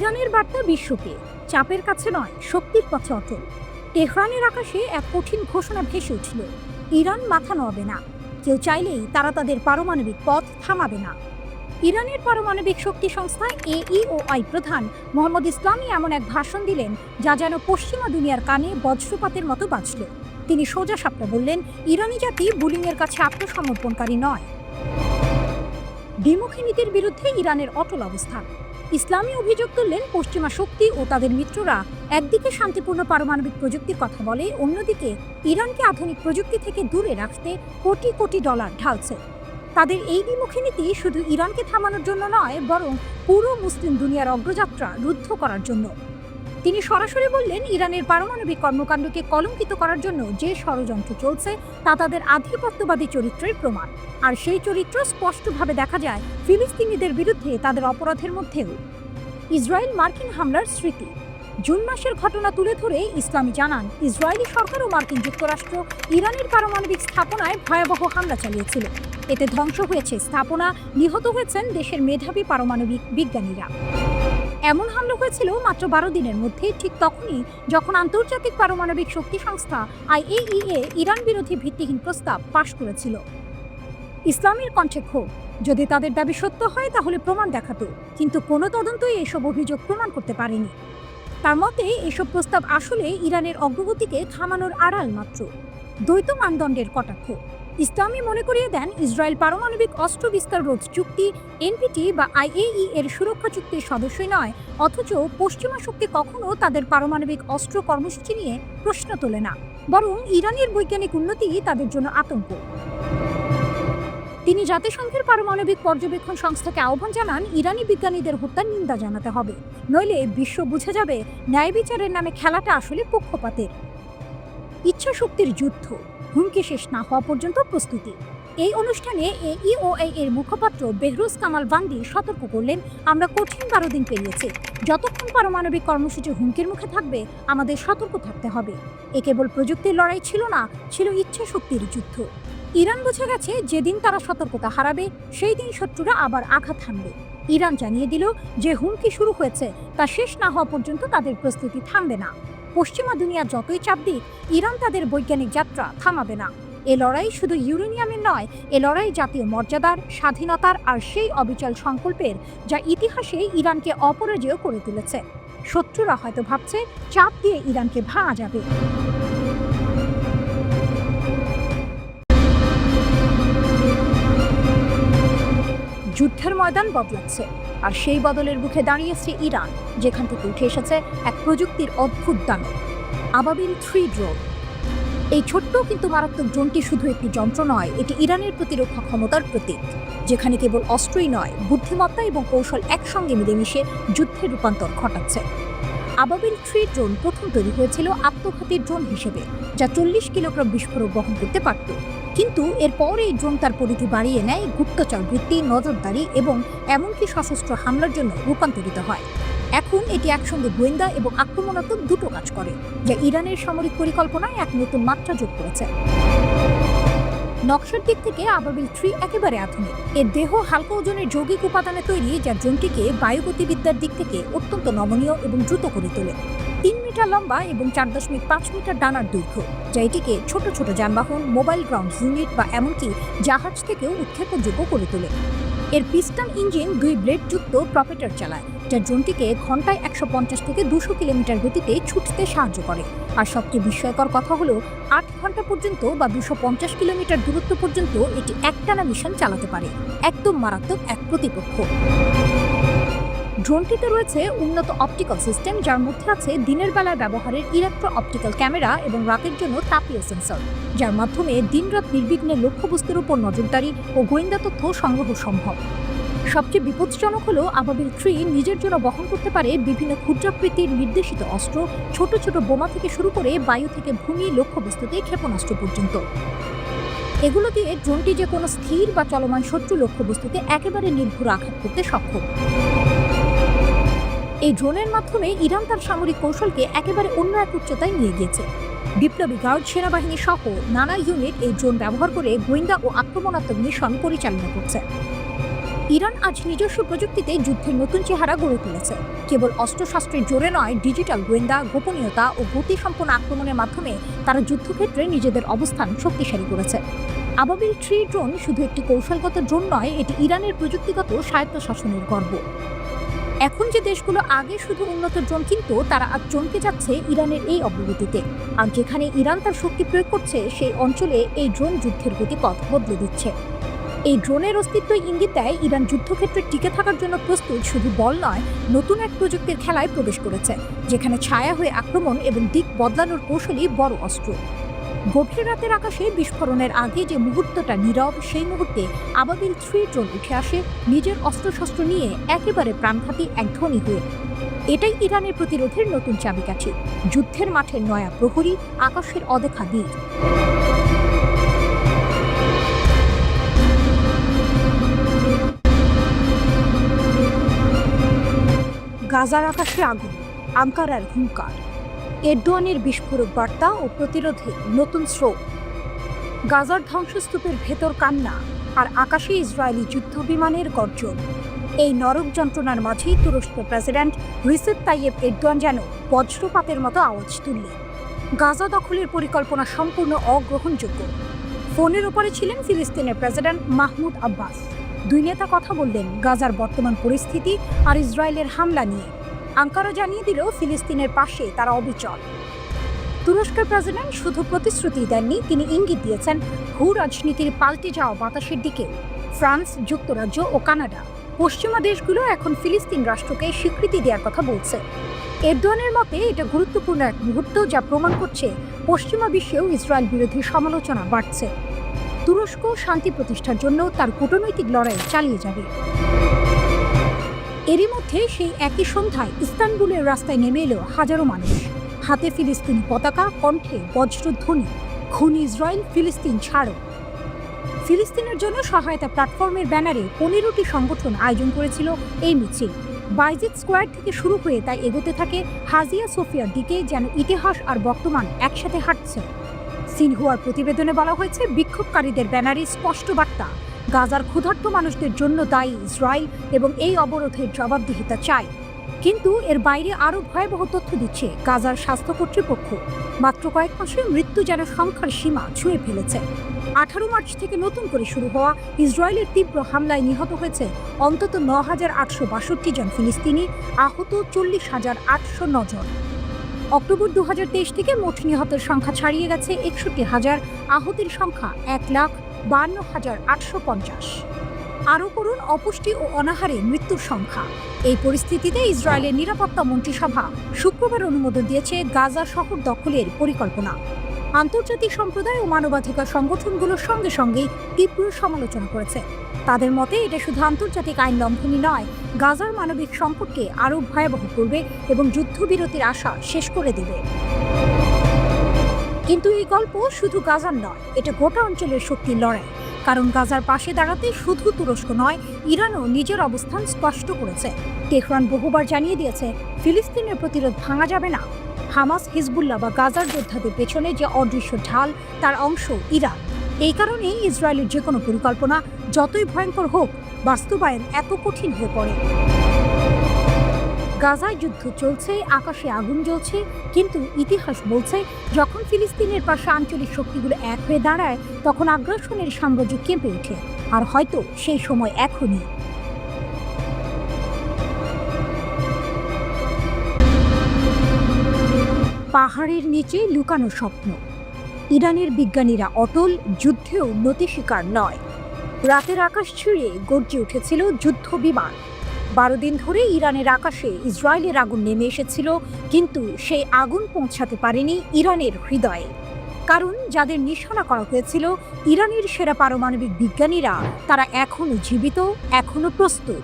ইরানের বার্তা বিশ্বকে চাপের কাছে নয়, শক্তির পথে অটল। তেহরানের আকাশে এক কঠিন ঘোষণা ভেসে উঠল, ইরান মাথা নোয়াবে না। কেউ চাইলেই তারা তাদের পারমাণবিক পথ থামাবে না। ইরানের পারমাণবিক শক্তি সংস্থা AEOI প্রধান মোহাম্মদ ইসলামী এমন এক ভাষণ দিলেন যা যেন পশ্চিমা দুনিয়ার কানে বজ্রপাতের মতো বাজল। তিনি সোজা সাপটা বললেন, ইরানি জাতি বুলিংয়ের কাছে আত্মসমর্পণকারী নয়। দ্বিমুখী নীতির বিরুদ্ধে ইরানের অটল অবস্থান। ইসলামী অভিযোগ তুললেন, পশ্চিমা শক্তি ও তাদের মিত্ররা একদিকে শান্তিপূর্ণ পারমাণবিক প্রযুক্তির কথা বলে, অন্যদিকে ইরানকে আধুনিক প্রযুক্তি থেকে দূরে রাখতে কোটি কোটি ডলার ঢালছে। তাদের এই দ্বিমুখী নীতি শুধু ইরানকে থামানোর জন্য নয়, বরং পুরো মুসলিম দুনিয়ার অগ্রযাত্রা রুদ্ধ করার জন্য। তিনি সরাসরি বললেন, ইরানের পারমাণবিক কর্মকাণ্ডকে কলঙ্কিত করার জন্য যে ষড়যন্ত্র চলছে তা তাদের আধিপত্যবাদী চরিত্রের প্রমাণ। আর সেই চরিত্র স্পষ্টভাবে দেখা যায় ফিলিস্তিনিদের বিরুদ্ধে তাদের অপরাধের মধ্যেও। ইসরায়েল মার্কিন হামলার স্মৃতি। জুন মাসের ঘটনা তুলে ধরে ইসলামী জানান, ইসরায়েলি সরকার ও মার্কিন যুক্তরাষ্ট্র ইরানের পারমাণবিক স্থাপনায় ভয়াবহ হামলা চালিয়েছিল। এতে ধ্বংস হয়েছে স্থাপনা, নিহত হয়েছেন দেশের মেধাবী পারমাণবিক বিজ্ঞানীরা। এমন হামলা হয়েছিল মাত্র 12 দিনের মধ্যে, ঠিক তখনই যখন আন্তর্জাতিক পারমাণবিক শক্তি সংস্থা IAEA ইরান বিরোধী ভিত্তিহীন প্রস্তাব পাশ করেছিল। ইসলামের কণ্ঠে ক্ষোভ, যদি তাদের দাবি সত্য হয় তাহলে প্রমাণ দেখাতো, কিন্তু কোনো তদন্তই এসব অভিযোগ প্রমাণ করতে পারেনি। তার মতে এসব প্রস্তাব আসলে ইরানের অগ্রগতিকে থামানোর আড়াল মাত্র। দ্বৈত মানদণ্ডের কটাক্ষ। ইসলামী মনে করিয়ে দেন, ইসরায়েল পারমাণবিক অস্ত্র বিস্তার রোধ চুক্তি NPT বা IAEA এর সুরক্ষা চুক্তির সদস্যই নয়, অথচ পশ্চিমা শক্তি কখনো তাদের পারমাণবিক অস্ত্র কর্মসূচি নিয়ে প্রশ্ন তোলে না, বরং ইরানের বৈজ্ঞানিক উন্নতি তাদের জন্য আতঙ্ক। তিনি জাতিসংঘের পারমাণবিক পর্যবেক্ষণ সংস্থাকে আহ্বান জানান, ইরানি বিজ্ঞানীদের হত্যার নিন্দা জানাতে হবে, নইলে বিশ্ব বুঝে যাবে ন্যায় বিচারের নামে খেলাটা আসলে পক্ষপাতের। ইচ্ছা শক্তির যুদ্ধ, হুমকি শেষ না হওয়া পর্যন্ত প্রস্তুতি। এই অনুষ্ঠানে AEOI এর মুখপাত্র বেহরুজ কামাল বান্দি সতর্ক করলেন, আমরা কঠিন 12 দিন পেরিয়েছি। যতক্ষণ পারমাণবিক কর্মসূচি হুমকির মুখে থাকবে, আমাদের সতর্ক থাকতে হবে। এ কেবল প্রযুক্তির লড়াই ছিল না, ছিল ইচ্ছা শক্তির যুদ্ধ। ইরান বুঝে গেছে, যেদিন তারা সতর্কতা হারাবে সেই দিন শত্রুরা আবার আঘাত হানবে। ইরান জানিয়ে দিল, যে হুমকি শুরু হয়েছে তা শেষ না হওয়া পর্যন্ত তাদের প্রস্তুতি থামবে না। পশ্চিমা দুনিয়া যতই চাপ দিক, ইরান তাদের বৈজ্ঞানিক যাত্রা থামাবে না। এ লড়াই শুধু ইউরেনিয়ামের নয়, এ লড়াই জাতীয় মর্যাদার, স্বাধীনতার আর সেই অবিচল সংকল্পের যা ইতিহাসে ইরানকে অপরাজেয় করে তুলেছে। শত্রুরা হয়তো ভাবছে চাপ দিয়ে ইরানকে ভাঙা যাবে। যুদ্ধের ময়দান বদলাচ্ছে, আর সেই বদলের মুখে দাঁড়িয়েছে ইরান, যেখান থেকে উঠে এসেছে এক প্রযুক্তির অদ্ভুত দানব, আবাবিল 3 ড্রোন। এই ছোট্ট কিন্তু মারাত্মক ড্রোনটি শুধু একটি যন্ত্র নয়, এটি ইরানের প্রতিরক্ষা ক্ষমতার প্রতীক, যেখানে কেবল অস্ত্রই নয়, বুদ্ধিমত্তা এবং কৌশল একসঙ্গে মিলেমিশে যুদ্ধের রূপান্তর ঘটাচ্ছে। আবাবিল 3 ড্রোন প্রথম তৈরি হয়েছিল আত্মঘাতী ড্রোন হিসেবে, যা 40 কিলোগ্রাম বিস্ফোরক বহন করতে পারত। কিন্তু এরপর এই ড্রোন তার পরিধি বাড়িয়ে নেয়, গুপ্তচর বৃত্তি, নজরদারি এবং এমনকি সশস্ত্র হামলার জন্য রূপান্তরিত হয়। এখন এটি একসঙ্গে গোয়েন্দা এবং আক্রমণাত্মক দুটো কাজ করে, যা ইরানের সামরিক পরিকল্পনায় এক নতুন মাত্রা যোগ করেছে। নকশার দিক থেকে আবাবিল 3 একেবারে আধুনিক। এর দেহ হালকা ওজনের যৌগিক উপাদানে তৈরি, যা ড্রোনটিকে বায়ুগতিবিদ্যার দিক থেকে অত্যন্ত নমনীয় এবং দ্রুত করে তোলে। 3 মিটার লম্বা এবং 4.5 মিটার ডানার দৈর্ঘ্য, যা এটিকে ছোট ছোট যানবাহন, মোবাইল গ্রাউন্ড ইউনিট বা এমনকি জাহাজ থেকেও উৎক্ষেপণযোগ্য করে তোলে। এর পিস্টন ইঞ্জিন 2 ব্লেডযুক্ত প্রপেটর চালায়, যা ড্রোনটিকে ঘন্টায় 150 থেকে 200 কিলোমিটার গতিতে ছুটতে সাহায্য করে। আর সবচেয়ে বিস্ময়কর কথা হলো, 8 ঘন্টা পর্যন্ত বা 250 কিলোমিটার দূরত্ব পর্যন্ত এটি একটানা মিশন চালাতে পারে। একদম মারাত্মক এক প্রতিপক্ষ। ড্রোনটিতে রয়েছে উন্নত অপটিক্যাল সিস্টেম, যার মধ্যে আছে দিনের বেলায় ব্যবহারের ইলেকট্রো অপটিক্যাল ক্যামেরা এবং রাতের জন্য তাপীয় সেন্সর, যার মাধ্যমে দিনরাত নির্বিঘ্নে লক্ষ্যবস্তুর উপর নজরদারি ও গোয়েন্দা তথ্য সংগ্রহ সম্ভব। সবচেয়ে বিপজ্জনক হলো, আবাবিল 3 নিজের জন্য বহন করতে পারে বিভিন্ন ক্ষুদ্রাকৃতির নির্দেশিত অস্ত্র, ছোট ছোট বোমা থেকে শুরু করে বায়ু থেকে ভূমি লক্ষ্যবস্তুতে ক্ষেপণাস্ত্র পর্যন্ত। এগুলো দিয়ে ড্রোনটি যে কোনো স্থির বা চলমান শত্রু লক্ষ্যবস্তুতে একেবারে নির্ভুল আঘাত করতে সক্ষম। এই ড্রোনের মাধ্যমে ইরান তার সামরিক কৌশলকে একেবারে অন্য এক উচ্চতায় নিয়ে গিয়েছে। বিপ্লবী গার্ড, সেনাবাহিনী সহ নানা ইউনিট এই ড্রোন ব্যবহার করে গোয়েন্দা ও আক্রমণাত্মক মিশন পরিচালনা করছে। ইরান আজ নিজস্ব প্রযুক্তিতে যুদ্ধের নতুন চেহারা গড়ে তুলেছে। কেবল অস্ত্রশস্ত্রের জোরে নয়, ডিজিটাল গোয়েন্দা, গোপনীয়তা ও গতিসম্পন্ন আক্রমণের মাধ্যমে তারা যুদ্ধক্ষেত্রে নিজেদের অবস্থান শক্তিশালী করেছে। আবাবিল 3 ড্রোন শুধু একটি কৌশলগত ড্রোন নয়, এটি ইরানের প্রযুক্তিগত স্বায়ত্তশাসনের গর্ব। এখন যে দেশগুলো আগে শুধু উন্নত ড্রোন কিনত, তারা আজ চমকে যাচ্ছে ইরানের এই অগ্রগতিতে। আর যেখানে ইরান তার শক্তি প্রয়োগ করছে, সেই অঞ্চলে এই ড্রোন যুদ্ধের গতিপথ বদলে দিচ্ছে। এই ড্রোনের অস্তিত্ব ইঙ্গিত দেয় ইরান যুদ্ধক্ষেত্রে টিকে থাকার জন্য প্রস্তুত, শুধু বল নয়, নতুন এক প্রযুক্তির খেলায় প্রবেশ করেছে, যেখানে ছায়া হয়ে আক্রমণ এবং দিক বদলানোর কৌশলই বড় অস্ত্র। গভীর রাতের আকাশে বিস্ফোরণের আগে যে মুহূর্তটা নীরব, সেই মুহূর্তে আবাবিল 3 ড্রোন উঠে আসে নিজের অস্ত্রশস্ত্র নিয়ে, একেবারে প্রাণঘাতী এক ধ্বনি হয়ে। এটাই ইরানের প্রতিরোধের নতুন চাবিকাঠি, যুদ্ধের মাঠের নয়া প্রহরী, আকাশের অদেখা তীর। গাজার আকাশে আগুন, আঙ্কারার হুঙ্কার, এরদোয়ানের বিস্ফোরক বার্তা ও প্রতিরোধে নতুন স্রোত। গাজার ধ্বংসস্তূপের ভেতর কান্না, আর আকাশে ইসরায়েলি যুদ্ধ বিমানের গর্জন। এই নরক যন্ত্রণার মাঝেই তুরস্কের প্রেসিডেন্ট রিসেপ তাইয়েপ এরদোয়ান যেন বজ্রপাতের মতো আওয়াজ তুললেন। গাজা দখলের পরিকল্পনা সম্পূর্ণ অগ্রহণযোগ্য। ফোনের ওপরে ছিলেন ফিলিস্তিনের প্রেসিডেন্ট মাহমুদ আব্বাস। দুই নেতা কথা বললেন গাজার বর্তমান পরিস্থিতি আর ইসরায়েলের হামলা নিয়ে। আঙ্কারা জানিয়ে দিল ফিলিস্তিনের পাশে তারা অবিচল। তুরস্কের প্রেসিডেন্ট শুধু প্রতিশ্রুতি দেননি, তিনি ইঙ্গিত দিয়েছেন ভূ রাজনীতির পাল্টে যাওয়া বাতাসের দিকে। ফ্রান্স, যুক্তরাজ্য ও কানাডা, পশ্চিমা দেশগুলো এখন ফিলিস্তিন রাষ্ট্রকে স্বীকৃতি দেওয়ার কথা বলছে। এরদোয়ানের মতে এটা গুরুত্বপূর্ণ এক মুহূর্ত, যা প্রমাণ করছে পশ্চিমা বিশ্বেও ইসরায়েল বিরোধী সমালোচনা বাড়ছে। তুরস্ক শান্তি প্রতিষ্ঠার জন্য তার কূটনৈতিক লড়াই চালিয়ে যাবে। এরই মধ্যে সেই একই সন্ধ্যায় ইস্তানবুলের রাস্তায় নেমে এলো হাজারো মানুষ, হাতে ফিলিস্তিনি পতাকা, কণ্ঠে বজ্রধ্বনি, খুন ইসরায়েল, ফিলিস্তিন ছাড়ো। ফিলিস্তিনের জন্য সহায়তা প্ল্যাটফর্মের ব্যানারে 15টি সংগঠন আয়োজন করেছিল এই মিছিল। বাইজিদ স্কোয়ার থেকে শুরু হয়ে তাই এগোতে থাকে হাজিয়া সোফিয়ার দিকে, যেন ইতিহাস আর বর্তমান একসাথে হাঁটছে। সিনহুয়ার প্রতিবেদনে বলা হয়েছে, বিক্ষোভকারীদের ব্যানারে স্পষ্ট বার্তা, গাজার ক্ষুধার্ত মানুষদের জন্য দায়ী ইসরায়েল এবং এই অবরোধের জবাবদিহিতা চাই। কিন্তু এর বাইরে আরও ভয়াবহ তথ্য দিচ্ছে গাজার স্বাস্থ্য কর্তৃপক্ষ। মাত্র কয়েক মাসে মৃত্যু যেন সংখ্যার সীমা ছুঁয়ে ফেলেছে। 18 মার্চ থেকে নতুন করে শুরু হওয়া ইসরায়েলের তীব্র হামলায় নিহত হয়েছে অন্তত 9,862 জন ফিলিস্তিনি, আহত 40,809 জন। অক্টোবর 2023 থেকে মোট নিহতের সংখ্যা ছাড়িয়ে গেছে 61,000, আহতের সংখ্যা 1,52,850। আরও করুন অপুষ্টি ও অনাহারে মৃত্যুর সংখ্যা। এই পরিস্থিতিতে ইসরায়েলের নিরাপত্তা মন্ত্রিসভা শুক্রবার অনুমোদন দিয়েছে গাজা শহর দখলের পরিকল্পনা। আন্তর্জাতিক সম্প্রদায় ও মানবাধিকার সংগঠনগুলোর সঙ্গে সঙ্গেই তীব্র সমালোচনা করেছে। তাদের মতে এটা শুধু আন্তর্জাতিক আইন লঙ্ঘনই নয়, গাজার মানবিক সংকটকে আরও ভয়াবহ করবে এবং যুদ্ধবিরতির আশা শেষ করে দেবে। কিন্তু এই গল্প শুধু গাজার নয়, এটা গোটা অঞ্চলের শক্তির লড়াই। কারণ গাজার পাশে দাঁড়াতে শুধু তুরস্ক নয়, ইরানও নিজের অবস্থান স্পষ্ট করেছে। তেহরান বহুবার জানিয়ে দিয়েছে ফিলিস্তিনের প্রতিরোধ ভাঙা যাবে না। হামাস, হিজবুল্লাহ বা গাজার যোদ্ধাদের পেছনে যে অদৃশ্য ঢাল, তার অংশ ইরান। এই কারণেই ইসরায়েলের যে কোনো পরিকল্পনা যতই ভয়ঙ্কর হোক, বাস্তবায়ন এত কঠিন হয়ে পড়ে। গাজায় যুদ্ধ চলছে, আকাশে আগুন জ্বলছে, কিন্তু ইতিহাস বলছে যখন ফিলিস্তিনের পাশে আঞ্চলিক শক্তিগুলো এক হয়ে দাঁড়ায়, তখন আগ্রাসনের সাম্রাজ্য কেঁপে ওঠে। আর হয়তো সেই সময় এখনই। পাহাড়ের নিচে লুকানো স্বপ্ন। ইরানের বিজ্ঞানীরা অটল, যুদ্ধেও নতি শিকার নয়। রাতের আকাশ ছিঁড়ে গর্জে উঠেছিল যুদ্ধ বিমান। 12 দিন ধরে ইরানের আকাশে ইসরায়েলের আগুন নেমে এসেছিল, কিন্তু সেই আগুন পৌঁছাতে পারেনি ইরানের হৃদয়ে। কারণ যাদের নিশানা করা হয়েছিল ইরানের সেরা পারমাণবিক বিজ্ঞানীরা, তারা এখনও জীবিত, এখনও প্রস্তুত।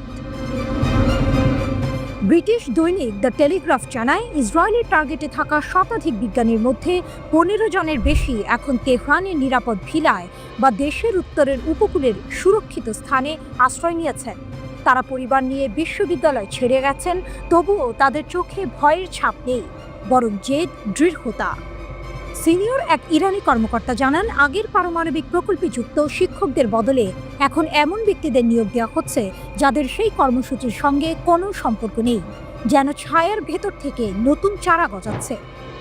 ব্রিটিশ দৈনিক দ্য টেলিগ্রাফ জানায়, ইসরায়েলের টার্গেটে থাকা শতাধিক বিজ্ঞানীর মধ্যে 15 জনের বেশি এখন তেহরানের নিরাপদ ভিলায় বা দেশের উত্তরের উপকূলের সুরক্ষিত স্থানে আশ্রয় নিয়েছেন। তারা পরিবার নিয়ে বিশ্ববিদ্যালয় ছেড়ে গেছেন, তবুও তাদের চোখে ভয়ের ছাপ নেই, বরং জেদ, দৃঢ়তা। সিনিয়র এক ইরানি কর্মকর্তা জানান, আগের পারমাণবিক প্রকল্পে যুক্ত শিক্ষকদের বদলে এখন এমন ব্যক্তিদের নিয়োগ দেওয়া হচ্ছে যাদের সেই কর্মসূচির সঙ্গে কোনো সম্পর্ক নেই, যেন ছায়ার ভেতর থেকে নতুন চারা গজাচ্ছে।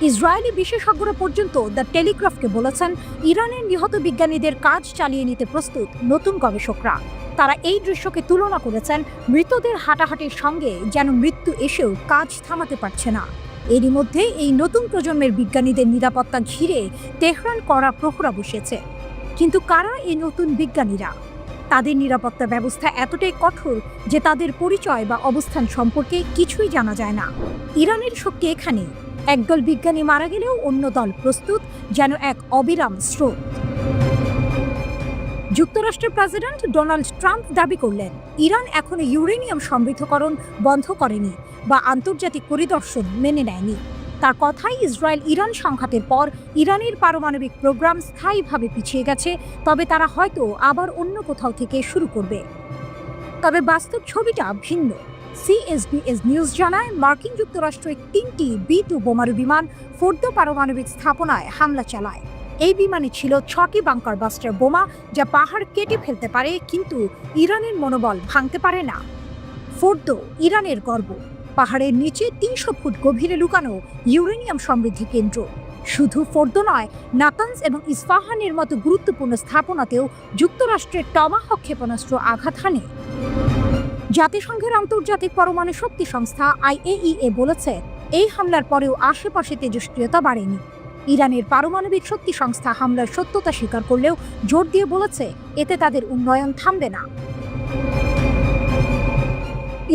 ইসরায়েলি বিশেষজ্ঞরা পর্যন্ত দ্য টেলিগ্রাফকে বলেছেন, ইরানের নিহত বিজ্ঞানীদের কাজ চালিয়ে নিতে প্রস্তুত নতুন গবেষকরা। তারা এই দৃশ্যকে তুলনা করেছেন মৃতদের হাঁটাহাঁটির সঙ্গে, যেন মৃত্যু এসেও কাজ থামাতে পারছে না। এরই মধ্যে এই নতুন প্রজন্মের বিজ্ঞানীদের নিরাপত্তা ঘিরে তেহরান কড়া প্রহরা বসেছে। কিন্তু কারা এই নতুন বিজ্ঞানীরা? তাদের নিরাপত্তা ব্যবস্থা এতটাই কঠোর যে তাদের পরিচয় বা অবস্থান সম্পর্কে কিছুই জানা যায় না। ইরানের শক্তি এখানে, একদল বিজ্ঞানী মারা গেলেও অন্য দল প্রস্তুত, যেন এক অবিরাম স্রোত। যুক্তরাষ্ট্রের প্রেসিডেন্ট ডোনাল্ড ট্রাম্প দাবি করলেন, ইরান এখনো ইউরেনিয়াম সমৃদ্ধকরণ বন্ধ করেনি বা আন্তর্জাতিক পরিদর্শন মেনে নেয়নি। তার কথায়, ইসরায়েল ইরান সংঘাতের পর ইরানের পারমাণবিক প্রোগ্রাম স্থায়ীভাবে পিছিয়ে গেছে, তবে তারা হয়তো আবার অন্য কোথাও থেকে শুরু করবে। তবে বাস্তব ছবিটা ভিন্ন। সিএসবিএস নিউজ জানায়, মার্কিন যুক্তরাষ্ট্র 3টি B-2 বোমারু বিমান ফোর্দো পারমাণবিক স্থাপনায় হামলা চালায়। এই বিমানে ছিল 6টি বাংকার বাস্টার বোমা, যা পাহাড় কেটে ফেলতে পারে কিন্তু ইরানের মনোবল ভাঙতে পারে না। ফোর্দো ইরানের গর্ব, পাহাড়ের নিচে 300 ফুট গভীরে লুকানো ইউরেনিয়াম সমৃদ্ধি কেন্দ্র। শুধু ফোর্দো নয়, নাতানজ এবং ইস্পাহানের মতো গুরুত্বপূর্ণ স্থাপনাতেও যুক্তরাষ্ট্রের টমাহক ক্ষেপণাস্ত্র আঘাত হানে। জাতিসংঘের আন্তর্জাতিক পরমাণু শক্তি সংস্থা IAEA বলেছে, এই হামলার পরেও আশেপাশে তেজস্ক্রিয়তা বাড়েনি। ইরানের পারমাণবিক শক্তি সংস্থা হামলার সত্যতা স্বীকার করলেও জোর দিয়ে বলেছে, এতে তাদের উন্নয়ন থামবে না।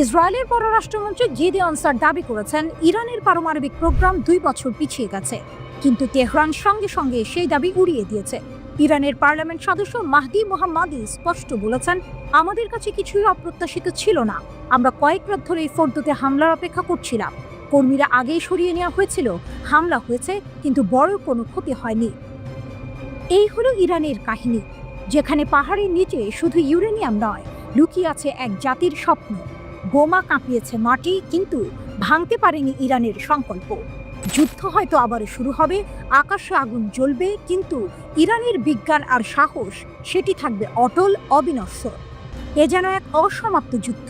ইসরায়েলের পররাষ্ট্রমন্ত্রী গিদেওন স্যার দাবি করেছেন, ইরানের পারমাণবিক প্রোগ্রাম 2 বছর পিছিয়ে গেছে, কিন্তু তেহরান সঙ্গে সঙ্গে সেই দাবি উড়িয়ে দিয়েছে। ইরানের পার্লামেন্ট সদস্য মাহদি মোহাম্মদি স্পষ্ট বলেছেন, আমাদের কাছে কিছুই অপ্রত্যাশিত ছিল না। আমরা কয়েক রাত ধরে এই ফোর্দোতে হামলার অপেক্ষা করছিলাম। কর্মীরা আগেই সরিয়ে নেওয়া হয়েছিল, হামলা হয়েছে, কিন্তু বড় কোনো ক্ষতি হয়নি। এই হলো ইরানের কাহিনী, যেখানে পাহাড়ের নিচে শুধু ইউরেনিয়াম নয়, লুকিয়ে আছে এক জাতির স্বপ্ন। বোমা কাঁপিয়েছে মাটি, কিন্তু ভাঙতে পারেনি ইরানের সংকল্প। যুদ্ধ হয়তো আবারও শুরু হবে, আকাশে আগুন জ্বলবে, কিন্তু ইরানের বিজ্ঞান আর সাহস সেটি থাকবে অটল, অবিনশ্বর। এ যেন এক অসমাপ্ত যুদ্ধ।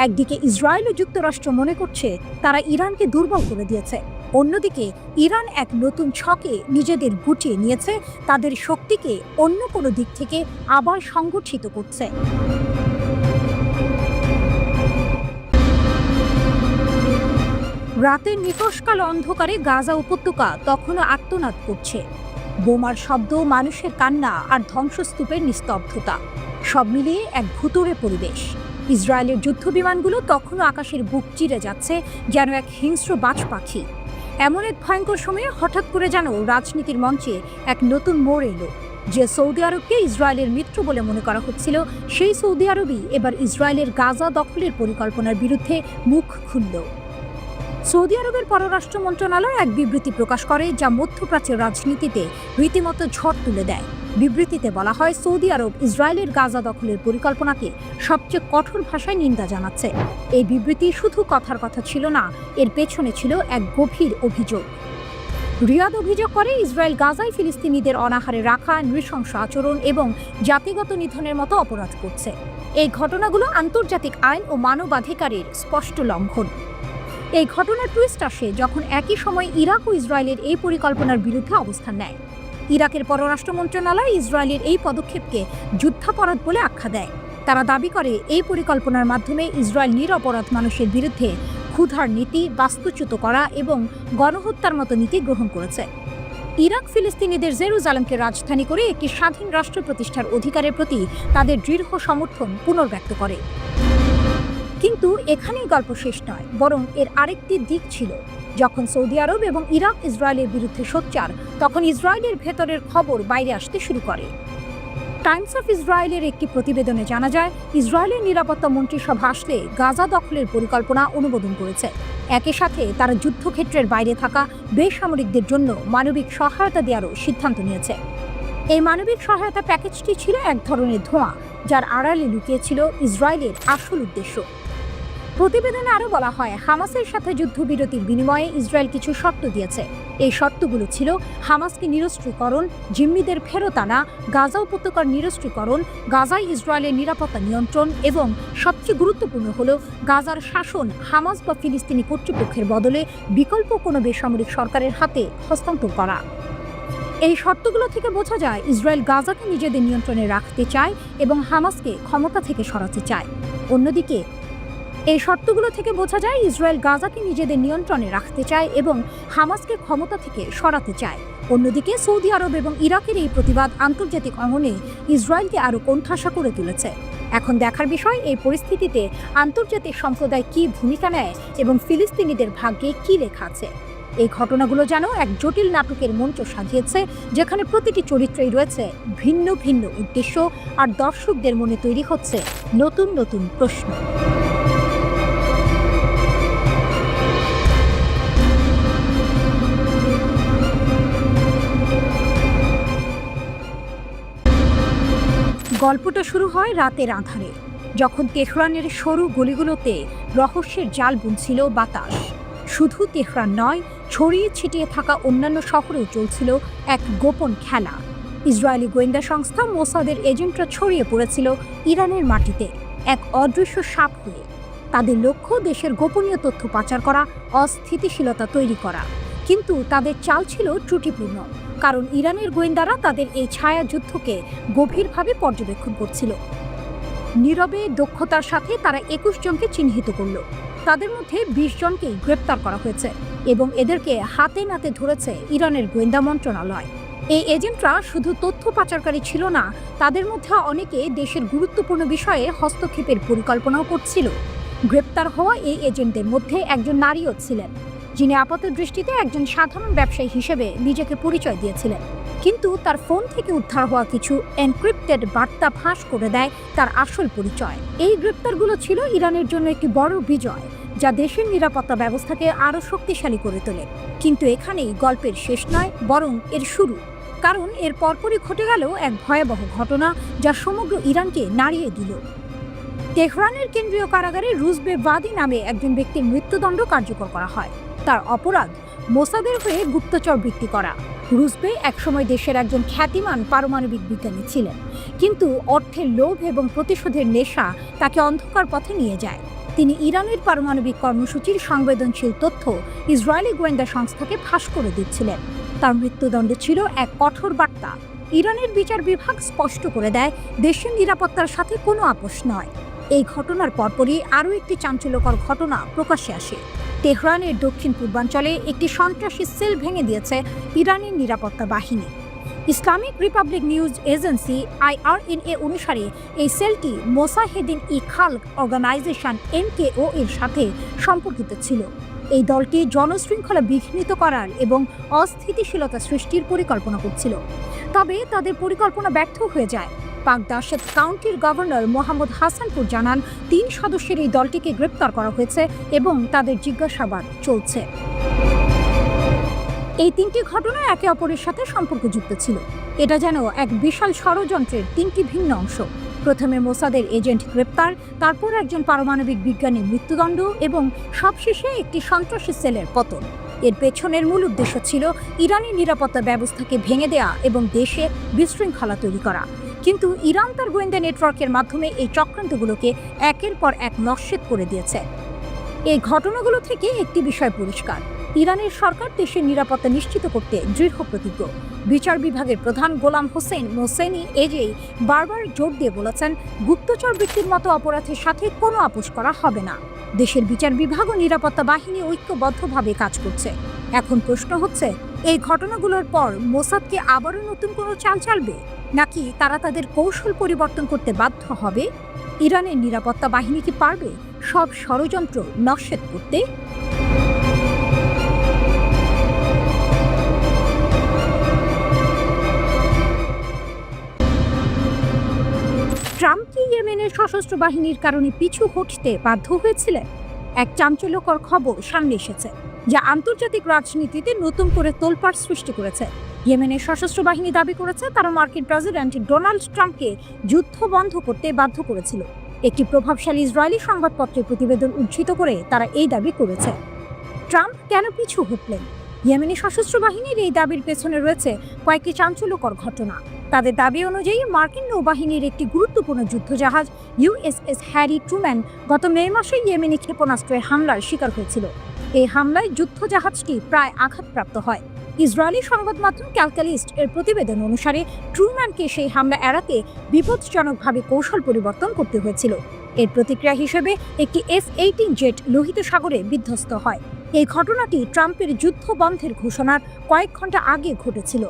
একদিকে ইসরায়েল ও যুক্তরাষ্ট্র মনে করছে তারা ইরানকে দুর্বল করে দিয়েছে, অন্যদিকে ইরান এক নতুন ছকে নিজেদের গুটিয়ে নিয়েছে, তাদের শক্তিকে অন্য কোনো দিক থেকে আবার সংগঠিত করছে। রাতের নিকষকাল অন্ধকারে গাজা উপত্যকা তখনও আর্তনাদ করছে। বোমার শব্দ, মানুষের কান্না আর ধ্বংসস্তূপের নিস্তব্ধতা, সব মিলিয়ে এক ভুতুড়ে পরিবেশ। ইসরায়েলের যুদ্ধ বিমানগুলো তখনও আকাশের বুক চিরে যাচ্ছে, যেন এক হিংস্র বাজ পাখি। এমন এক ভয়ঙ্কর সময়ে হঠাৎ করে যেন রাজনীতির মঞ্চে এক নতুন মোড় এলো। যে সৌদি আরবকে ইসরায়েলের মিত্র বলে মনে করা হচ্ছিল, সেই সৌদি আরবই এবার ইসরায়েলের গাজা দখলের পরিকল্পনার বিরুদ্ধে মুখ খুলল। সৌদি আরবের পররাষ্ট্র মন্ত্রণালয় এক বিবৃতি প্রকাশ করে, যা মধ্যপ্রাচ্যের রাজনীতিতে রীতিমতো ঝড় তুলে দেয়। বিবৃতিতে বলা হয়, সৌদি আরব ইসরায়েলের গাজা দখলের পরিকল্পনাকে সবচেয়ে কঠোর ভাষায় নিন্দা জানাচ্ছে। এই বিবৃতি শুধু কথার কথা ছিল না, এর পেছনে ছিল এক গভীর অভিযোগ। রিয়াদ অভিযোগ করে, ইসরায়েল গাজায় ফিলিস্তিনিদের অনাহারে রাখা, নৃশংস আচরণ এবং জাতিগত নিধনের মতো অপরাধ করছে। এই ঘটনাগুলো আন্তর্জাতিক আইন ও মানবাধিকারের স্পষ্ট লঙ্ঘন। এই ঘটনার টুইস্ট আসে যখন একই সময় ইরাক ও ইসরায়েলের এই পরিকল্পনার বিরুদ্ধে অবস্থান নেয়। ইরাকের পররাষ্ট্র মন্ত্রণালয় ইসরায়েলের এই পদক্ষেপকে যুদ্ধাপরাধ বলে আখ্যা দেয়। তারা দাবি করে, এই পরিকল্পনার মাধ্যমে ইসরায়েল নিরপরাধ মানুষের বিরুদ্ধে ক্ষুধার নীতি, বাস্তুচ্যুত করা এবং গণহত্যার মতো নীতি গ্রহণ করেছে। ইরাক ফিলিস্তিনিদের জেরুজালেমকে রাজধানী করে একটি স্বাধীন রাষ্ট্র প্রতিষ্ঠার অধিকারের প্রতি তাদের দৃঢ় সমর্থন পুনর্ব্যক্ত করে। কিন্তু এখানেই গল্প শেষ নয়, বরং এর আরেকটি দিক ছিল। যখন সৌদি আরব এবং ইরাক ইসরায়েলের বিরুদ্ধে সোচ্চার, তখন ইসরায়েলের ভেতরের খবর বাইরে আসতে শুরু করে। টাইমস অফ ইসরায়েলের একটি প্রতিবেদনে জানা যায়, ইসরায়েলের নিরাপত্তা মন্ত্রিসভা আসলে গাজা দখলের পরিকল্পনা অনুমোদন করেছে। একই সাথে তারা যুদ্ধক্ষেত্রের বাইরে থাকা বেসামরিকদের জন্য মানবিক সহায়তা দেওয়ারও সিদ্ধান্ত নিয়েছে। এই মানবিক সহায়তা প্যাকেজটি ছিল এক ধরনের ধোঁয়া, যার আড়ালে লুকিয়েছিল ইসরায়েলের আসল উদ্দেশ্য। প্রতিবেদনে আরও বলা হয়, হামাসের সাথে যুদ্ধবিরতির বিনিময়ে ইসরায়েল কিছু শর্ত দিয়েছে। এই শর্তগুলো ছিল হামাসকে নিরস্ত্রীকরণ, জিম্মিদের ফেরত আনা, গাজা উপত্যকার নিরস্ত্রীকরণ, গাজায় ইসরায়েলের নিরাপত্তা নিয়ন্ত্রণ এবং সবচেয়ে গুরুত্বপূর্ণ হলো গাজার শাসন হামাস বা ফিলিস্তিনি কর্তৃপক্ষের বদলে বিকল্প কোনো বেসামরিক সরকারের হাতে হস্তান্তর করা। এই শর্তগুলো থেকে বোঝা যায় ইসরায়েল গাজাকে নিজেদের নিয়ন্ত্রণে রাখতে চায় এবং হামাসকে ক্ষমতা থেকে সরাতে চায়। অন্যদিকে এই শর্তগুলো থেকে বোঝা যায় ইসরায়েল গাজাকে নিজেদের নিয়ন্ত্রণে রাখতে চায় এবং হামাসকে ক্ষমতা থেকে সরাতে চায়। অন্যদিকে সৌদি আরব এবং ইরাকের এই প্রতিবাদ আন্তর্জাতিক অঙ্গনে ইসরায়েলকে আরও কোণঠাসা করে তুলেছে। এখন দেখার বিষয় এই পরিস্থিতিতে আন্তর্জাতিক সম্প্রদায় কী ভূমিকা নেয় এবং ফিলিস্তিনিদের ভাগ্যে কী লেখা আছে। এই ঘটনাগুলো যেন এক জটিল নাটকের মঞ্চ সাজিয়েছে, যেখানে প্রতিটি চরিত্রেই রয়েছে ভিন্ন ভিন্ন উদ্দেশ্য, আর দর্শকদের মনে তৈরি হচ্ছে নতুন নতুন প্রশ্ন। গল্পটা শুরু হয় রাতের আঁধারে, যখন তেহরানের সরু গলিগুলোতে রহস্যের জাল বুনছিল বাতাস। শুধু তেহরান নয়, ছড়িয়ে ছিটিয়ে থাকা অন্যান্য শহরেও চলছিল এক গোপন খেলা। ইসরায়েলি গোয়েন্দা সংস্থা মোসাদের এজেন্টরা ছড়িয়ে পড়েছিল ইরানের মাটিতে এক অদৃশ্য সাপ হয়ে। তাদের লক্ষ্য দেশের গোপনীয় তথ্য পাচার করা, অস্থিতিশীলতা তৈরি করা। কিন্তু তাদের চাল ছিল ত্রুটিপূর্ণ, কারণ ইরানের গোয়েন্দারা তাদের এই ছায়া যুদ্ধকে গভীরভাবে পর্যবেক্ষণ করছিল। নীরবে দক্ষতার সাথে তারা 21 জনকে চিহ্নিত করল। তাদের মধ্যে 20 জনকেই গ্রেপ্তার করা হয়েছে এবং এদেরকে হাতে নাতে ধরেছে ইরানের গোয়েন্দা মন্ত্রণালয়। এই এজেন্টরা শুধু তথ্য পাচারকারী ছিল না, তাদের মধ্যে অনেকে দেশের গুরুত্বপূর্ণ বিষয়ে হস্তক্ষেপের পরিকল্পনাও করছিল। গ্রেপ্তার হওয়া এই এজেন্টদের মধ্যে একজন নারীও ছিলেন, যিনি আপাতদৃষ্টিতে একজন সাধারণ ব্যবসায়ী হিসেবে নিজেকে পরিচয় দিয়েছিলেন। কিন্তু তার ফোন থেকে উদ্ধার হওয়া কিছু এনক্রিপ্টেড বার্তা ফাঁস করে দেয় তার আসল পরিচয়। এই গ্রেপ্তারগুলো ছিল ইরানের জন্য একটি বড় বিজয়, যা দেশের নিরাপত্তা ব্যবস্থাকে আরও শক্তিশালী করে তোলে। কিন্তু এখানেই গল্পের শেষ নয়, বরং এর শুরু। কারণ এর পরপরই ঘটে গেল এক ভয়াবহ ঘটনা, যা সমগ্র ইরানকে নাড়িয়ে দিল। তেহরানের কেন্দ্রীয় কারাগারে রুজবে বাদি নামে একজন ব্যক্তির মৃত্যুদণ্ড কার্যকর করা হয়। তার অপরাধ মোসাদের হয়ে গুপ্তচর বৃত্তি করা। রুজবে একসময় দেশের একজন খ্যাতিমান পারমাণবিক বিজ্ঞানী ছিলেন, কিন্তু অর্থের লোভ এবং প্রতিশোধের নেশা তাকে অন্ধকার পথে নিয়ে যায়। তিনি ইরানের পারমাণবিক কর্মসূচির সংবেদনশীল তথ্য ইসরায়েলি গোয়েন্দা সংস্থাকে ফাঁস করে দিচ্ছিলেন। তার মৃত্যুদণ্ড ছিল এক কঠোর বার্তা। ইরানের বিচার বিভাগ স্পষ্ট করে দেয়, দেশের নিরাপত্তার সাথে কোনো আপোষ নয়। এই ঘটনার পরপরই আরও একটি চাঞ্চল্যকর ঘটনা প্রকাশ্যে আসে। তেহরানের দক্ষিণ পূর্বাঞ্চলে একটি সন্ত্রাসী সেল ভেঙে দিয়েছে ইরানের নিরাপত্তা বাহিনী। Islamic Republic news agency IRNA অনুসারে এই সেলটি মোসাহেদিন ই খালক অর্গানাইজেশন MKO এর সাথে সম্পর্কিত ছিল। এই দলটি জনশৃঙ্খলা বিঘ্নিত করার এবং অস্থিতিশীলতা সৃষ্টির পরিকল্পনা করছিল। তবে তাদের পরিকল্পনা ব্যর্থ হয়ে যায়। পাকদাশেত কাউন্টির গভর্নর মোহাম্মদ হাসানপুর জানান, 3 সদস্যের এই দলটিকে গ্রেপ্তার করা হয়েছে এবং তাদের জিজ্ঞাসাবাদ চলছে। এই 3টি ঘটনা একে অপরের সাথে সম্পর্কযুক্ত ছিল। এটা যেন এক বিশাল ষড়যন্ত্রের 3টি ভিন্ন অংশ। প্রথমে মোসাদের এজেন্ট গ্রেপ্তার, তারপর একজন পারমাণবিক বিজ্ঞানীর মৃত্যুদণ্ড এবং সবশেষে একটি সন্ত্রাসী সেলের পতন। এর পেছনের মূল উদ্দেশ্য ছিল ইরানের নিরাপত্তা ব্যবস্থাকে ভেঙে দেয়া এবং দেশে বিশৃঙ্খলা তৈরি করা। কিন্তু ইরান তার গোয়েন্দা নেটওয়ার্কের মাধ্যমে এই চক্রান্তগুলোকে একের পর এক নস্যাৎ করে দিয়েছে। এই ঘটনাগুলো থেকে একটি বিষয় পরিষ্কার, ইরানের সরকার দেশের নিরাপত্তা নিশ্চিত করতে দৃঢ় প্রতিজ্ঞ। বিচার বিভাগের প্রধান গোলাম হোসেন মোসেনি এজেই বারবার জোর দিয়ে বলেছেন, গুপ্তচর বৃত্তির মতো অপরাধের সাথে কোনো আপোষ করা হবে না। দেশের বিচার বিভাগ ও নিরাপত্তা বাহিনী ঐক্যবদ্ধভাবে কাজ করছে। এখন প্রশ্ন হচ্ছে, এই ঘটনাগুলোর পর মোসাদকে আবারও নতুন কোনো চাল চালবে, নাকি তারা তাদের কৌশল পরিবর্তন করতে বাধ্য হবে? ইরানের নিরাপত্তা বাহিনী কি পারবে সব ষড়যন্ত্র নস্যাৎ করতে? ট্রাম্প কি ইয়েমেনের সশস্ত্র বাহিনীর কারণে পিছু হটতে বাধ্য হয়েছিলেন? এক চাঞ্চল্যকর খবর সামনে এসেছে, যা আন্তর্জাতিক রাজনীতিতে নতুন করে তোলপাড় সৃষ্টি করেছে। ইয়েমেনের সশস্ত্র বাহিনী দাবি করেছে তারা মার্কিন প্রেসিডেন্ট ডোনাল্ড ট্রাম্পকে যুদ্ধ বন্ধ করতে বাধ্য করেছিল। একটি প্রভাবশালী ইসরায়েলি সংবাদপত্রের প্রতিবেদন উদ্ধৃত করে তারা এই দাবি করেছে। ট্রাম্প কেন পিছু হটলেন? ইয়েমেনি সশস্ত্র বাহিনীর এই দাবির পেছনে রয়েছে কয়েকটি চাঞ্চল্যকর ঘটনা। তাদের দাবি অনুযায়ী মার্কিন নৌবাহিনীর একটি গুরুত্বপূর্ণ যুদ্ধজাহাজ ইউএসএস হ্যারি ট্রুম্যান গত মে মাসে ইয়েমেনি ক্ষেপণাস্ত্রের হামলার শিকার হয়েছিল। এই হামলায় যুদ্ধজাহাজটি প্রায় আঘাতপ্রাপ্ত হয়। ইসরায়েলি সংবাদ মাধ্যম ক্যালকালিস্ট এর প্রতিবেদন অনুসারে ট্রুম্যানকে সেই হামলা এড়াতে বিপজ্জনকভাবে কৌশল পরিবর্তন করতে হয়েছিল। এর প্রতিক্রিয়া হিসেবে একটি F-18 জেট লোহিত সাগরে বিধ্বস্ত হয়। এই ঘটনাটি ট্রাম্পের যুদ্ধ বন্ধের ঘোষণার কয়েক ঘন্টা আগে ঘটেছিল।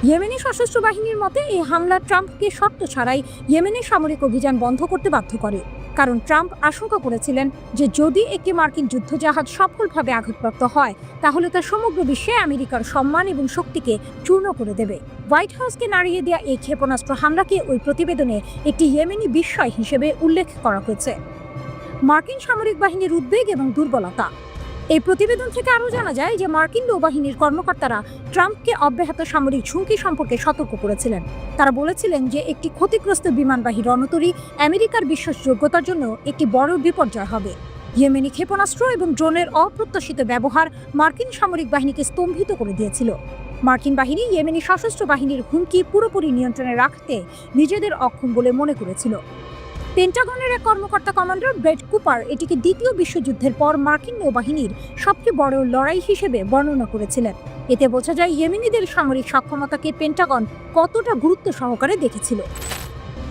ইয়েমেনি সশস্ত্র বাহিনীর মতে এই হামলা ট্রাম্পকে শর্ত ছাড়াই ইয়েমেনের সামরিক অভিযান বন্ধ করতে বাধ্য করে, কারণ ট্রাম্প আশঙ্কা করেছিলেন যে যদি একটি মার্কিন যুদ্ধজাহাজ সফলভাবে আঘাতপ্রাপ্ত হয় তাহলে তা সমগ্র বিশ্বে আমেরিকার সম্মান এবং শক্তিকে চূর্ণ করে দেবে। হোয়াইট হাউসকে নাড়িয়ে দেওয়া এই ক্ষেপণাস্ত্র হামলাকে ওই প্রতিবেদনে একটি ইয়েমেনি বিস্ময় হিসেবে উল্লেখ করা হয়েছে। মার্কিন সামরিক বাহিনীর উদ্বেগ এবং দুর্বলতা। এই প্রতিবেদন থেকে আরও জানা যায় যে মার্কিন নৌবাহিনীর কর্মকর্তারা ট্রাম্পকে অব্যাহত সামরিক ঝুঁকি সম্পর্কে সতর্ক করেছিলেন। তারা বলেছিলেন যে একটি ক্ষতিগ্রস্ত বিমানবাহী রণতরী আমেরিকার বিশ্বাসযোগ্যতার জন্য একটি বড় বিপর্যয় হবে। ইয়েমেনি ক্ষেপণাস্ত্র এবং ড্রোনের অপ্রত্যাশিত ব্যবহার মার্কিন সামরিক বাহিনীকে স্তম্ভিত করে দিয়েছিল। মার্কিন বাহিনী ইয়েমেনি সশস্ত্র বাহিনীর হুমকি পুরোপুরি নিয়ন্ত্রণে রাখতে নিজেদের অক্ষম বলে মনে করেছিল। পেন্টাগনের এক কর্মকর্তা কমান্ডার ব্রেট কুপার এটিকে দ্বিতীয় বিশ্বযুদ্ধের পর মার্কিন নৌবাহিনীর সবচেয়ে বড় লড়াই হিসেবে বর্ণনা করেছিলেন। এতে বোঝা যায় ইয়েমেনিদের সামরিক সক্ষমতাকে পেন্টাগন কতটা গুরুত্ব সহকারে দেখেছিল।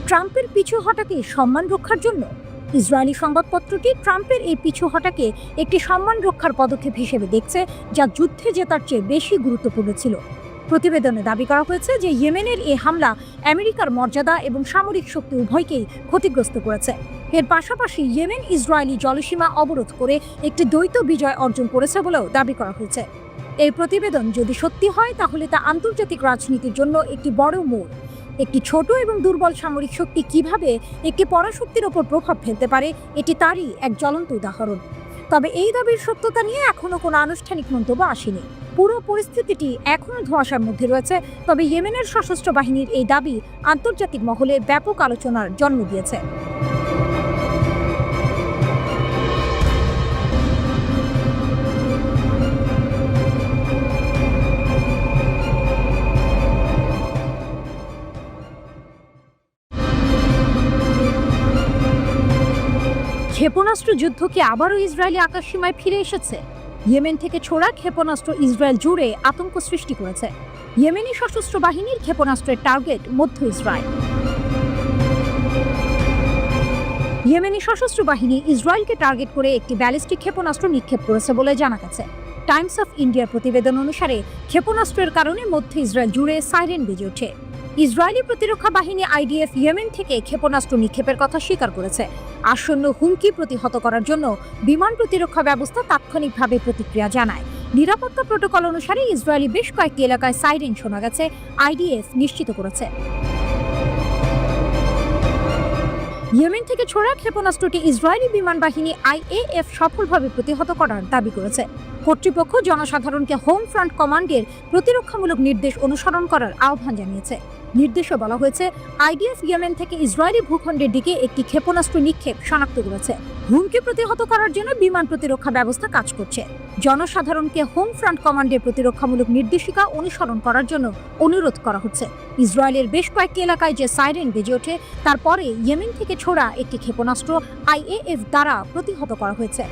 ট্রাম্পের পিছু হটাকে সম্মান রক্ষার জন্য। ইসরায়েলি সংবাদপত্রটি ট্রাম্পের এই পিছু হটাকে একটি সম্মান রক্ষার পদক্ষেপ হিসেবে দেখছে, যা যুদ্ধে জেতার চেয়ে বেশি গুরুত্বপূর্ণ ছিল। প্রতিবেদনে দাবি করা হয়েছে যে ইয়েমেনের এই হামলা আমেরিকার মর্যাদা এবং সামরিক শক্তি উভয়কেই ক্ষতিগ্রস্ত করেছে। এর পাশাপাশি ইয়েমেন ইসরায়েলি জলসীমা অবরোধ করে একটি দ্বৈত বিজয় অর্জন করেছে বলেও দাবি করা হয়েছে। এই প্রতিবেদন যদি সত্যি হয় তাহলে তা আন্তর্জাতিক রাজনীতির জন্য একটি বড় মোড়। একটি ছোট এবং দুর্বল সামরিক শক্তি কিভাবে একটি পরাশক্তির ওপর প্রভাব ফেলতে পারে, এটি তারই এক জ্বলন্ত উদাহরণ। তবে এই দাবির সত্যতা নিয়ে এখনো কোনো আনুষ্ঠানিক মন্তব্য আসেনি। পুরো পরিস্থিতিটি এখনো ধোঁয়াশার মধ্যে রয়েছে। তবে ইয়েমেনের সশস্ত্র বাহিনীর এই দাবি আন্তর্জাতিক মহলে ব্যাপক আলোচনার জন্ম দিয়েছে। ক্ষেপণাস্ত্র যুদ্ধ কি আবারও ইসরায়েলি আকাশসীমায় ফিরে এসেছে? ইয়েমেন থেকে ছোড়া ক্ষেপণাস্ত্র ইসরায়েল জুড়ে আতঙ্ক সৃষ্টি করেছে। ইয়েমেনি সশস্ত্র বাহিনীর ক্ষেপণাস্ত্রের টার্গেট মধ্য ইসরায়েল। ইয়েমেনি সশস্ত্র বাহিনী ইসরায়েলকে টার্গেট করে একটি ব্যালিস্টিক ক্ষেপণাস্ত্র নিক্ষেপ করেছে বলে জানা গেছে। টাইমস অফ ইন্ডিয়ার প্রতিবেদন অনুসারে ক্ষেপণাস্ত্রের কারণে মধ্য ইসরায়েল জুড়ে সাইরেন বেজে ওঠে। ইসরায়েলি প্রতিরক্ষা বাহিনী IDF ইয়েমেন থেকে ক্ষেপণাস্ত্র নিক্ষেপের কথা স্বীকার করেছে। আসন্ন হুমকি প্রতিহত করার জন্য বিমান প্রতিরক্ষা ব্যবস্থা তাৎক্ষণিকভাবে প্রতিক্রিয়া জানায়। নিরাপত্তা প্রোটোকল অনুসারে ইসরায়েলি বেশ কয়েকটি এলাকায় সাইরেন শোনা গেছে, IDF নিশ্চিত করেছে। ইয়েমেন থেকে ছোড়া ক্ষেপণাস্ত্রটি ইসরায়েলি বিমান বাহিনী IAF সফলভাবে প্রতিহত করার দাবি করেছে। কর্তৃপক্ষ জনসাধারণকে হোম ফ্রন্ট কমান্ডের প্রতিরক্ষামূলক নির্দেশ অনুসরণ করার আহ্বান জানিয়েছে। নির্দেশে বলা হয়েছে IDF ইয়েমেন থেকে ইসরায়েলি ভূখণ্ডের দিকে একটি ক্ষেপণাস্ত্র নিক্ষেপ শনাক্ত করেছে। হুমকি প্রতিহত করার জন্য বিমান প্রতিরক্ষা ব্যবস্থা কাজ করছে। জনসাধারণকে হোম ফ্রন্ট কমান্ডের প্রতিরক্ষামূলক নির্দেশিকা অনুসরণ করার জন্য অনুরোধ করা হচ্ছে। ইসরায়েলের বেশ কয়েকটি এলাকায় যে সাইরেন বেজে ওঠে তারপরে ইয়েমেন থেকে ছোড়া একটি ক্ষেপণাস্ত্র IAF দ্বারা প্রতিহত করা হয়েছে।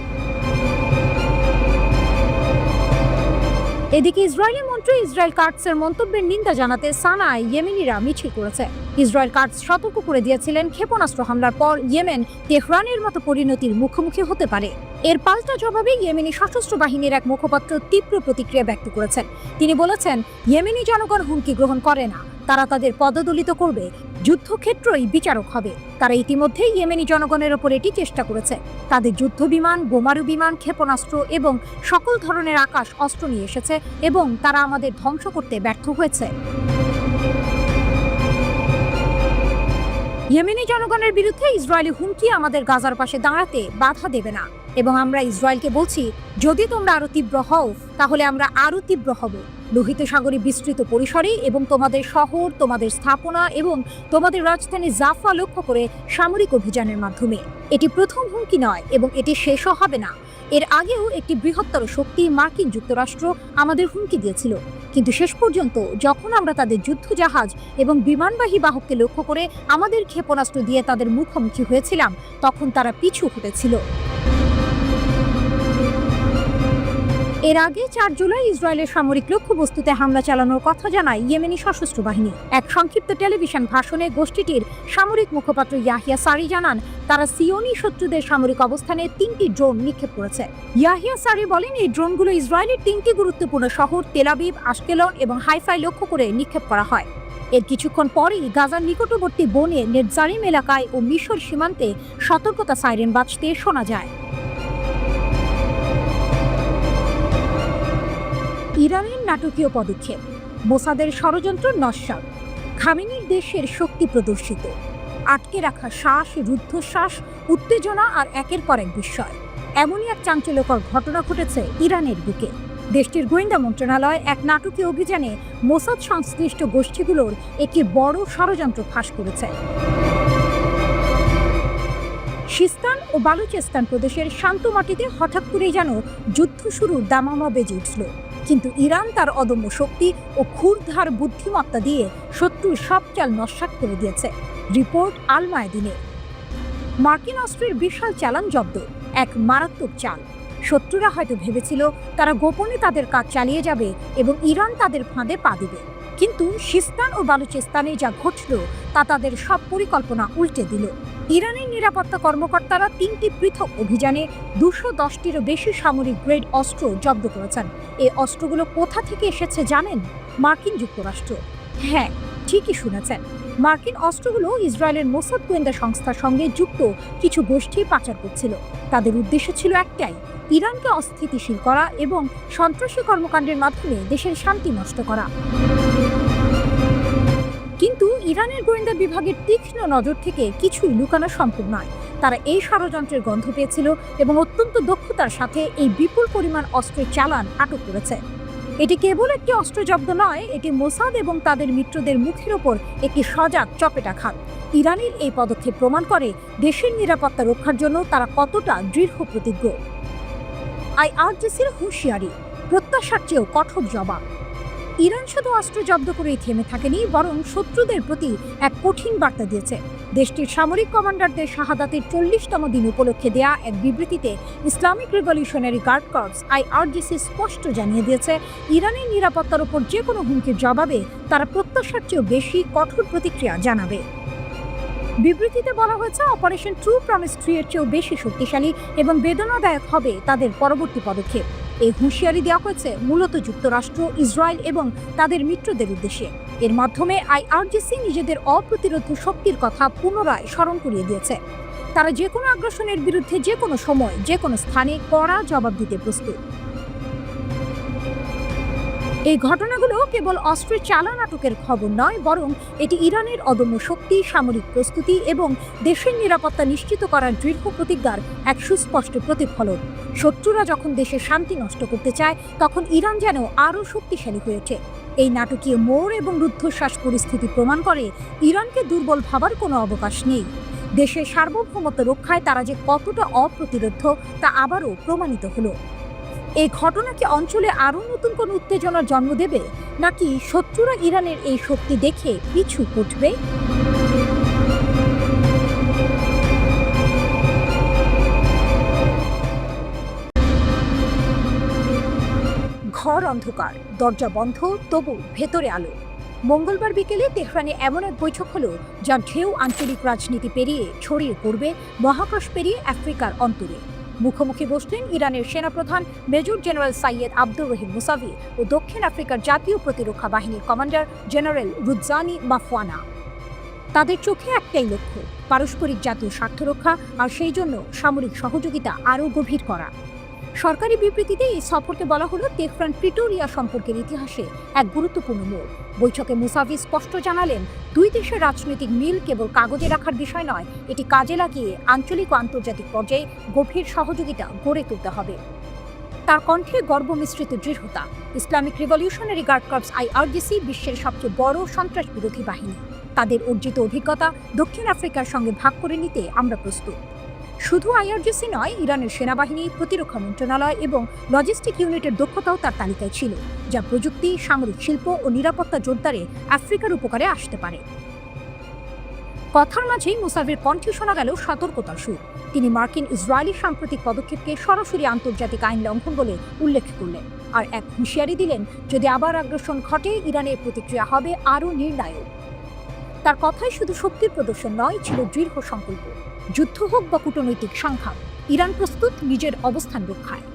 এদিকে ইসরায়েলি মন্ত্রী ইসরায়েল কাটসের মন্তব্যের নিন্দা জানাতে সানায় ইয়েমেনিরা মিছিল করেছে। ইসরায়েল কাটস সতর্ক করে দিয়েছিলেন ক্ষেপণাস্ত্র হামলার পর ইয়েমেন তেহরানের মতো পরিণতির মুখোমুখি হতে পারে। এর পাল্টা জবাবে ইয়েমেনি সশস্ত্র বাহিনীর এক মুখপাত্র তীব্র প্রতিক্রিয়া ব্যক্ত করেছেন। তিনি বলেছেন, ইয়েমেনি জনগণ হুমকি গ্রহণ করে না, তারা তাদের পদদলিত করবে, যুদ্ধক্ষেত্রই বিচারক হবে। তারা ইতিমধ্যে ইয়েমেনি জনগণের ওপর এটি চেষ্টা করেছে। তাদের যুদ্ধ বিমান, বোমারু বিমান, ক্ষেপণাস্ত্র এবং সকল ধরনের আকাশ অস্ত্র নিয়ে এসেছে এবং তারা আমাদের ধ্বংস করতে ব্যর্থ হয়েছে। ইয়েমেনি জনগণের বিরুদ্ধে ইসরায়েলি হুমকি আমাদের গাজার পাশে দাঁড়াতে বাধা দেবে না এবং আমরা ইসরায়েলকে বলছি, যদি তোমরা আরো তীব্র হও তাহলে আমরা আরো তীব্র হব। লোহিত সাগরে বিস্তৃত পরিসরে এবং তোমাদের শহর, তোমাদের স্থাপনা এবং তোমাদের রাজধানী জাফা লক্ষ্য করে সামরিক অভিযানের মাধ্যমে। এটি প্রথম হুমকি নয় এবং এটি শেষও হবে না। এর আগেও একটি বৃহত্তর শক্তি মার্কিন যুক্তরাষ্ট্র আমাদের হুমকি দিয়েছিল, কিন্তু শেষ পর্যন্ত যখন আমরা তাদের যুদ্ধজাহাজ এবং বিমানবাহী বাহককে লক্ষ্য করে আমাদের ক্ষেপণাস্ত্র দিয়ে তাদের মুখোমুখি হয়েছিলাম, তখন তারা পিছু হটেছিল। এর আগে 4 জুলাই ইসরায়েলের সামরিক লক্ষ্যবস্তুতে হামলা চালানোর কথা জানায় ইয়েমেনি সশস্ত্র বাহিনী। এক সংক্ষিপ্ত টেলিভিশন ভাষণে গোষ্ঠীটির সামরিক মুখপাত্র ইয়াহিয়া সারি জানান, তারা সিওনি শত্রুদের সামরিক অবস্থানে 3টি ড্রোন নিক্ষেপ করেছে। ইয়াহিয়া সারি বলেন, এই ড্রোনগুলো ইসরায়েলের 3টি গুরুত্বপূর্ণ শহর তেল আবিব, আশকেলন এবং হাইফাই লক্ষ্য করে নিক্ষেপ করা হয়। এর কিছুক্ষণ পরেই গাজার নিকটবর্তী বনে নেটজারিম এলাকায় ও মিশর সীমান্তে সতর্কতা সাইরেন বাজতে শোনা যায়। ইরানের নাটকীয় পদক্ষেপ, মোসাদের ষড়যন্ত্র নস্যাৎ, খামেনির দেশের শক্তি প্রদর্শিত, আটকে রাখা শ্বাস, রুদ্ধশ্বাস, উত্তেজনা আর একের পর এক বিস্ময়। এমনই এক চাঞ্চল্যকর ঘটনা ঘটেছে ইরানের বুকে। দেশটির গোয়েন্দা মন্ত্রণালয় এক নাটকীয় অভিযানে মোসাদ সংশ্লিষ্ট গোষ্ঠীগুলোর একটি বড় ষড়যন্ত্র ফাঁস করেছে। সিস্তান ও বালুচেস্তান প্রদেশের শান্ত মাটিতে হঠাৎ করেই যেন যুদ্ধ শুরুর দামামা বেজে উঠল। কিন্তু ইরান তার অদম্য শক্তি ও ক্ষুরধার বুদ্ধিমত্তা দিয়ে শত্রুর সব চাল নস্যাৎ করে দিয়েছে। রিপোর্ট আল মায়াদিনের। মার্কিন অস্ত্রের বিশাল চালান জব্দ, এক মারাত্মক চাল। শত্রুরা হয়তো ভেবেছিল তারা গোপনে তাদের কাজ চালিয়ে যাবে এবং ইরান তাদের ফাঁদে পা দেবে, কিন্তু সিস্তান ও বালুচেস্তানে যা ঘটল তা তাদের সব পরিকল্পনা উল্টে দিল। ইরানের নিরাপত্তা কর্মকর্তারা 3টি পৃথক অভিযানে 210টিরও বেশি সামরিক গ্রেড অস্ত্র জব্দ করেছেন। এই অস্ত্রগুলো কোথা থেকে এসেছে জানেন? মার্কিন যুক্তরাষ্ট্র। হ্যাঁ, ঠিকই শুনেছেন। মার্কিন অস্ত্রগুলো ইসরায়েলের মোসাদ গোয়েন্দা সংস্থার সঙ্গে যুক্ত কিছু গোষ্ঠী পাচার করছিল। তাদের উদ্দেশ্য ছিল একটাই, ইরানকে অস্থিতিশীল করা এবং সন্ত্রাসী কর্মকাণ্ডের মাধ্যমে দেশের শান্তি নষ্ট করা। কিন্তু ইরানের গোয়েন্দা বিভাগের তীক্ষ্ণ নজর থেকে কিছুই লুকানো সম্ভব নয়। তারা এই ষড়যন্ত্রের গন্ধ পেয়েছিল এবং অত্যন্ত দক্ষতার সাথে এই বিপুল পরিমাণ অস্ত্রের চালান আটক করেছে। এটি কেবল একটি অস্ত্র জব্দ নয়, এটি মোসাদ এবং তাদের মিত্রদের মুখের ওপর একটি সজাগ চপেটাঘাত। ইরানের এই পদক্ষেপ প্রমাণ করে দেশের নিরাপত্তা রক্ষার জন্য তারা কতটা দৃঢ় প্রতিজ্ঞ। আইআরজিসির হুঁশিয়ারি, প্রত্যাশার চেয়েও কঠোর জবাব। ইরান শুধু অস্ত্র জব্দ করেই থেমে থাকেনি, বরং শত্রুদের প্রতি এক কঠিন বার্তা দিয়েছে। দেশটির সামরিক কমান্ডারদের শাহাদাতের 40তম দিন উপলক্ষে দেয়া এক বিবৃতিতে Islamic revolutionary guard corps IRGC স্পষ্ট জানিয়ে দিয়েছে, ইরানের নিরাপত্তার উপর যে কোনো হুমকির জবাবে তারা প্রত্যাশার চেয়েও বেশি কঠোর প্রতিক্রিয়া জানাবে। বিবৃতিতে বলা হয়েছে, অপারেশন ট্রু প্রমিস 3 এর চেয়েও বেশি শক্তিশালী এবং বেদনাদায়ক হবে তাদের পরবর্তী পদক্ষেপ। এই হুঁশিয়ারি দেওয়া হয়েছে মূলত যুক্তরাষ্ট্র, ইসরায়েল এবং তাদের মিত্রদের উদ্দেশ্যে। এর মাধ্যমে আইআরজিসি নিজেদের অপ্রতিরোধ্য শক্তির কথা পুনরায় স্মরণ করিয়ে দিয়েছে। তারা যে কোনো আগ্রাসনের বিরুদ্ধে যে কোনো সময়, যে কোনো স্থানে কড়া জবাব দিতে প্রস্তুত। এই ঘটনাগুলো কেবল অস্ত্রের চালান আটকের খবর নয়, বরং এটি ইরানের অদম্য শক্তি, সামরিক প্রস্তুতি এবং দেশের নিরাপত্তা নিশ্চিত করার দৃঢ় প্রতিজ্ঞার এক সুস্পষ্ট প্রতিফলন। শত্রুরা যখন দেশের শান্তি নষ্ট করতে চায়, তখন ইরান যেন আরও শক্তিশালী হয়ে ওঠে। এই নাটকীয় মোড় এবং রুদ্ধশ্বাস পরিস্থিতি প্রমাণ করে, ইরানকে দুর্বল ভাবার কোনো অবকাশ নেই। দেশের সার্বভৌমত্ব রক্ষায় তারা যে কতটা অপ্রতিরোধ্য তা আবারও প্রমাণিত হলো। এই ঘটনা কি অঞ্চলে আরও নতুন কোনো উত্তেজনার জন্ম দেবে, নাকি শত্রুরা ইরানের এই শক্তি দেখে পিছু হটবে? ঘর অন্ধকার, দরজা বন্ধ, তবু ভেতরে আলো। মঙ্গলবার বিকেলে তেহরানে এমন এক বৈঠক হলো যার ঢেউ আঞ্চলিক রাজনীতি পেরিয়ে ছড়িয়ে পড়বে মহাকাশ পেরিয়ে আফ্রিকার অন্তরে। মুখোমুখি বসলেন ইরানের সেনাপ্রধান major general Syed Abdur Rahim Musavi ও দক্ষিণ আফ্রিকার জাতীয় প্রতিরক্ষা বাহিনীর কমান্ডার জেনারেল রুদজানি মাফওয়ানা। তাদের চোখে একটাই লক্ষ্য, পারস্পরিক জাতীয় স্বার্থ রক্ষা আর সেই জন্য সামরিক সহযোগিতা আরও গভীর করা। সরকারি বিবৃতিতে এই সফরকে বলা হলো তেহরান প্রিটোরিয়া সম্পর্কের ইতিহাসে এক গুরুত্বপূর্ণ মোড়। বৈঠকে মুসাভি স্পষ্ট জানালেন, দুই দেশের রাজনৈতিক মিল কেবল কাগজে রাখার বিষয় নয়, এটি কাজে লাগিয়ে আঞ্চলিক ও আন্তর্জাতিক পর্যায়ে গভীর সহযোগিতা গড়ে তুলতে হবে। তার কণ্ঠে গর্ব মিশ্রিত দৃঢ়তা। Islamic revolutionary guard corps IRGC বিশ্বের সবচেয়ে বড় সন্ত্রাস বিরোধী বাহিনী। তাদের অর্জিত অভিজ্ঞতা দক্ষিণ আফ্রিকার সঙ্গে ভাগ করে নিতে আমরা প্রস্তুত। শুধু IRGC নয়, ইরানের সেনাবাহিনী, প্রতিরক্ষা মন্ত্রণালয় এবং লজিস্টিক ইউনিটের দক্ষতাও তার তালিকায় ছিল, যা প্রযুক্তি, সামরিক শিল্প ও নিরাপত্তা জোরদারে আফ্রিকার উপকারে আসতে পারে। কথার মাঝেই মুসাভির কণ্ঠে শোনা গেল সতর্কতার সুর। তিনি মার্কিন ইসরায়েলি সাম্প্রতিক পদক্ষেপকে সরাসরি আন্তর্জাতিক আইন লঙ্ঘন বলে উল্লেখ করলেন, আর এক হুঁশিয়ারি দিলেন, যদি আবার আগ্রাসন ঘটে ইরানের প্রতিক্রিয়া হবে আরও নির্ণায়ক। তার কথাই শুধু শক্তির প্রদর্শন নয়, ছিল দৃঢ় সংকল্প। যুদ্ধ হোক বা কূটনৈতিক সংঘাত, ইরান প্রস্তুত নিজের অবস্থান রক্ষায়।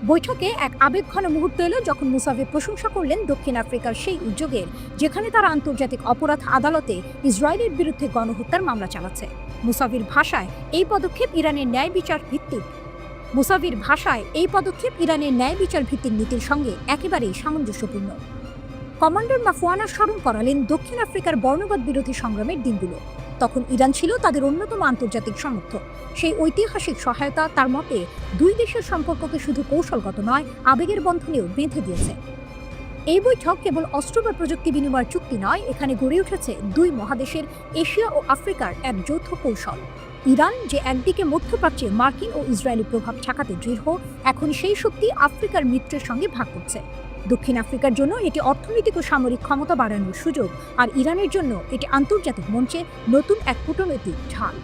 বৈঠকে এক আবেগঘন মুহূর্ত এলো যখন মুসাভি প্রশংসা করলেন দক্ষিণ আফ্রিকার সেই উদ্যোগের, যেখানে তারা আন্তর্জাতিক অপরাধ আদালতে ইসরায়েলের বিরুদ্ধে গণহত্যার মামলা চালাচ্ছে। মুসাভির ভাষায় এই পদক্ষেপ ইরানের ন্যায় বিচার ভিত্তিক নীতির সঙ্গে একেবারেই সামঞ্জস্যপূর্ণ। কমান্ডার মাফুয়ানা স্মরণ করালেন দক্ষিণ আফ্রিকার বর্ণবাদ বিরোধী সংগ্রামের দিনগুলো। তখন ইরান ছিল তাদের অন্যতম আন্তর্জাতিক সমর্থক। সেই ঐতিহাসিক সহায়তা তার মতে দুই দেশের সম্পর্ককে শুধু কৌশলগত নয়, আবেগের বন্ধনেও বেঁধে দিয়েছে। এই বৈঠক কেবল অস্ত্র বা প্রযুক্তি বিনিময় চুক্তি নয়, এখানে গড়ে উঠেছে দুই মহাদেশের, এশিয়া ও আফ্রিকার এক যৌথ কৌশল। ইরান, যে একদিকে মধ্যপ্রাচ্যে মার্কিন ও ইসরায়েলি প্রভাব ঠেকাতে দৃঢ়, এখন সেই শক্তি আফ্রিকার মিত্রের সঙ্গে ভাগ করছে। দক্ষিণ আফ্রিকার জন্য এটি অর্থনৈতিক ও সামরিক ক্ষমতা বাড়ানোর সুযোগ, আর ইরানের জন্য এটি আন্তর্জাতিক মঞ্চে নতুন এক কূটনৈতিক ঢাল।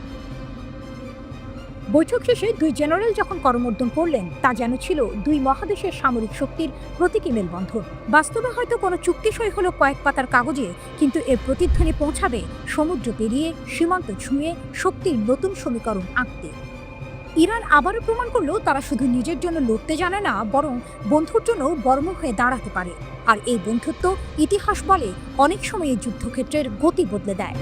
বৈঠক শেষে দুই জেনারেল যখন করমর্দন করলেন, তা যেন ছিল দুই মহাদেশের সামরিক শক্তির প্রতীকী মেলবন্ধন। বাস্তবে হয়তো কোনো চুক্তি সই হলো কয়েক পাতার কাগজে, কিন্তু এর প্রতিধ্বনি পৌঁছাবে সমুদ্র পেরিয়ে, সীমান্ত ছুঁয়ে, শক্তির নতুন সমীকরণ আঁকতে। ইরান আবারও প্রমাণ করলো তারা শুধু নিজের জন্য লড়তে জানে না, বরং বন্ধুর জন্য বর্ম হয়ে দাঁড়াতে পারে। আর এই বন্ধুত্ব, ইতিহাস বলে, অনেক সময় এই যুদ্ধক্ষেত্রের গতি বদলে দেয়।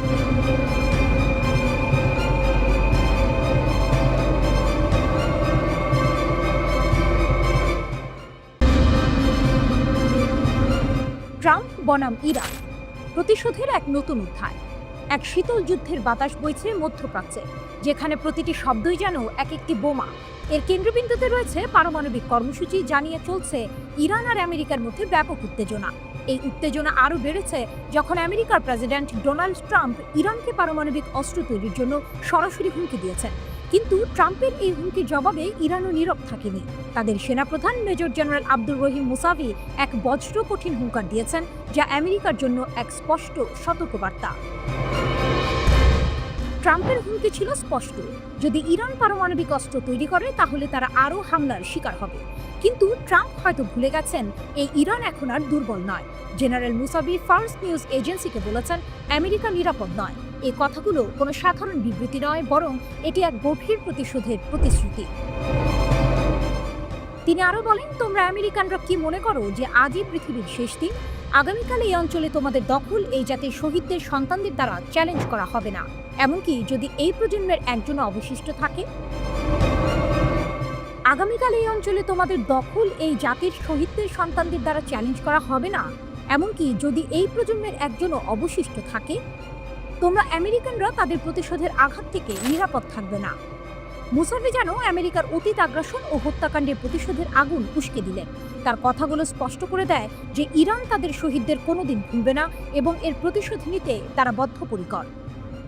ট্রাম্প বনাম ইরান, প্রতিশোধের এক নতুন অধ্যায়। এক শীতল যুদ্ধের বাতাস বইছে মধ্যপ্রাচ্যে, যেখানে প্রতিটি শব্দই যেন এক একটি বোমা। এর কেন্দ্রবিন্দুতে রয়েছে পারমাণবিক কর্মসূচি, জানিয়ে চলছে ইরান আর আমেরিকার মধ্যে ব্যাপক উত্তেজনা। এই উত্তেজনা আরও বেড়েছে যখন আমেরিকার প্রেসিডেন্ট ডোনাল্ড ট্রাম্প ইরানকে পারমাণবিক অস্ত্র তৈরির জন্য সরাসরি হুমকি দিয়েছেন। কিন্তু ট্রাম্পের এই হুমকির জবাবে ইরানও নীরব থাকেনি। তাদের সেনাপ্রধান major general Abdur Rahim Musavi এক বজ্র কঠিন হুঙ্কার দিয়েছেন, যা আমেরিকার জন্য এক স্পষ্ট সতর্কবার্তা। ট্রাম্পের হুমকি ছিল স্পষ্ট, যদি ইরান পারমাণবিক অস্ত্র তৈরি করে তাহলে তারা আরও হামলার শিকার হবে। কিন্তু ট্রাম্প হয়তো ভুলে গেছেন, এই ইরান এখন আর দুর্বল নয়। জেনারেল মুসাভি ফার্স্ট নিউজ এজেন্সিকে বলেছেন, আমেরিকা নিরাপদ নয়। এই কথাগুলো কোনো সাধারণ বিবৃতি নয়, বরং এটি এক গভীর প্রতিশোধের প্রতিশ্রুতি। তিনি আরও বলেন, তোমরা আমেরিকানরা কি মনে করো যে আজই পৃথিবীর শেষ দিন? আগামীকাল এই অঞ্চলে তোমাদের দখল এই জাতির শহীদদের সন্তানদের দ্বারা চ্যালেঞ্জ করা হবে না, এমনকি যদি এই প্রজন্মের একজনও অবশিষ্ট থাকে। আগামীকাল এই অঞ্চলে তোমাদের দখল এই জাতির শহীদদের সন্তানদের দ্বারা চ্যালেঞ্জ করা হবে না, এমনকি যদি এই প্রজন্মের একজনও অবশিষ্ট থাকে। তোমরা আমেরিকানরা তাদের প্রতিশোধের আঘাত থেকে নিরাপদ থাকবে না। মুসাভি যেন আমেরিকার অতীত আগ্রাসন ও হত্যাকাণ্ডের প্রতিশোধের আগুন উস্কে দিলেন। তার কথাগুলো স্পষ্ট করে দেয় যে ইরান তাদের শহীদদের কোনোদিন ভুলবে না এবং এর প্রতিশোধ নিতে তারা বদ্ধপরিকর।